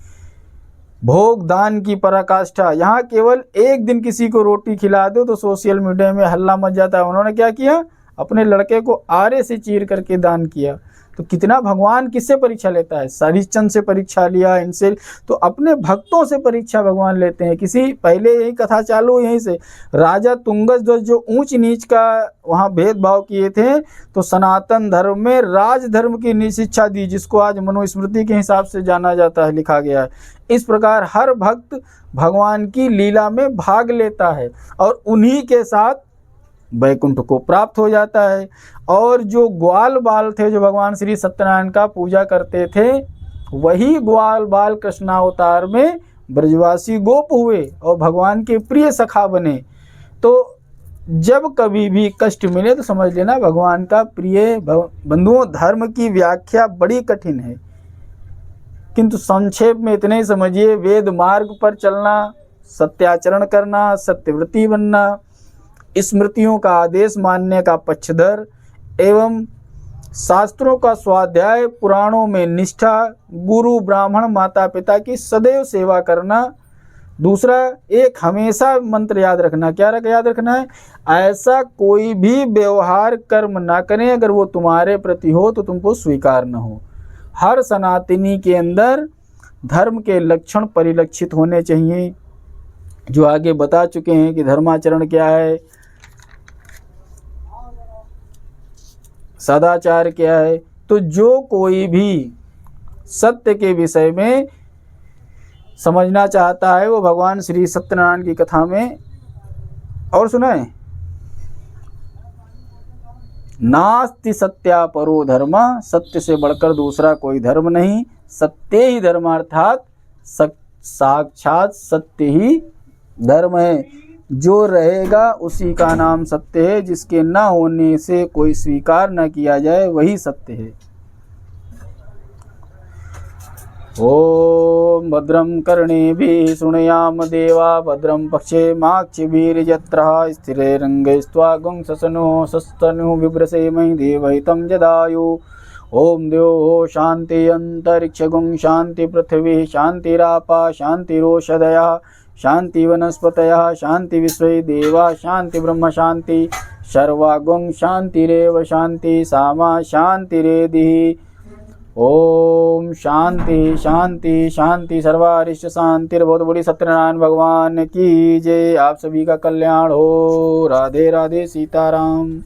भोग दान की पराकाष्ठा। यहाँ केवल एक दिन किसी को रोटी खिला दो तो सोशल मीडिया में हल्ला मच जाता है। उन्होंने क्या किया, अपने लड़के को आरे से चीर करके दान किया। तो कितना भगवान किससे परीक्षा लेता है, हरिश्चंद्र से परीक्षा लिया, इनसे, तो अपने भक्तों से परीक्षा भगवान लेते हैं। किसी पहले यही कथा चालू यहीं से, राजा तुंगध्वज जो ऊंच नीच का वहाँ भेदभाव किए थे, तो सनातन धर्म में राज धर्म की शिक्षा दी, जिसको आज मनुस्मृति के हिसाब से जाना जाता है, लिखा गया है। इस प्रकार हर भक्त भगवान की लीला में भाग लेता है और उन्हीं के साथ वैकुंठ को प्राप्त हो जाता है। और जो ग्वाल बाल थे जो भगवान श्री सत्यनारायण का पूजा करते थे, वही ग्वाल बाल कृष्णावतार में ब्रजवासी गोप हुए और भगवान के प्रिय सखा बने। तो जब कभी भी कष्ट मिले तो समझ लेना भगवान का प्रिय बंधुओं। धर्म की व्याख्या बड़ी कठिन है, किंतु संक्षेप में इतने ही समझिए, वेद मार्ग पर चलना, सत्याचरण करना, सत्यव्रती बनना, स्मृतियों का आदेश मानने का पक्षधर एवं शास्त्रों का स्वाध्याय, पुराणों में निष्ठा, गुरु ब्राह्मण माता पिता की सदैव सेवा करना। दूसरा, एक हमेशा मंत्र याद रखना। क्या याद रखना है, ऐसा कोई भी व्यवहार कर्म ना करें अगर वो तुम्हारे प्रति हो तो तुमको स्वीकार न हो। हर सनातनी के अंदर धर्म के लक्षण परिलक्षित होने चाहिए, जो आगे बता चुके हैं कि धर्माचरण क्या है, सदाचार क्या है। तो जो कोई भी सत्य के विषय में समझना चाहता है वो भगवान श्री सत्यनारायण की कथा में, और सुनाए, नास्ति सत्या परो धर्म, सत्य से बढ़कर दूसरा कोई धर्म नहीं। सत्य ही धर्म, अर्थात साक्षात सत्य ही धर्म है। जो रहेगा उसी का नाम सत्य है। जिसके न होने से कोई स्वीकार न किया जाए वही सत्य है। ओम भद्रं कर्णेभिः शृणुयाम देवा, भद्रं पश्येमाक्षिभिर्यजत्रः स्थिरैरङ्गैस्त्वागुंससनो सस्तनुः बिभ्रसेमहि देवहितं जदायुः। ओम द्यो शांति अंतरिक्षगुं शांति पृथ्वी शांतिरापा शांतिरोषधयः शांति वनस्पतयः शांति विश्वे देवा शांति ब्रह्म शांति सर्वागुं शांतिरेव शांति सामा शांतिरेधि। ओम शांति शांति शांति सर्वारिष्ट शांति। बहुत बड़ी सत्यनारायण भगवान की जय। आप सभी का कल्याण हो। राधे राधे सीताराम।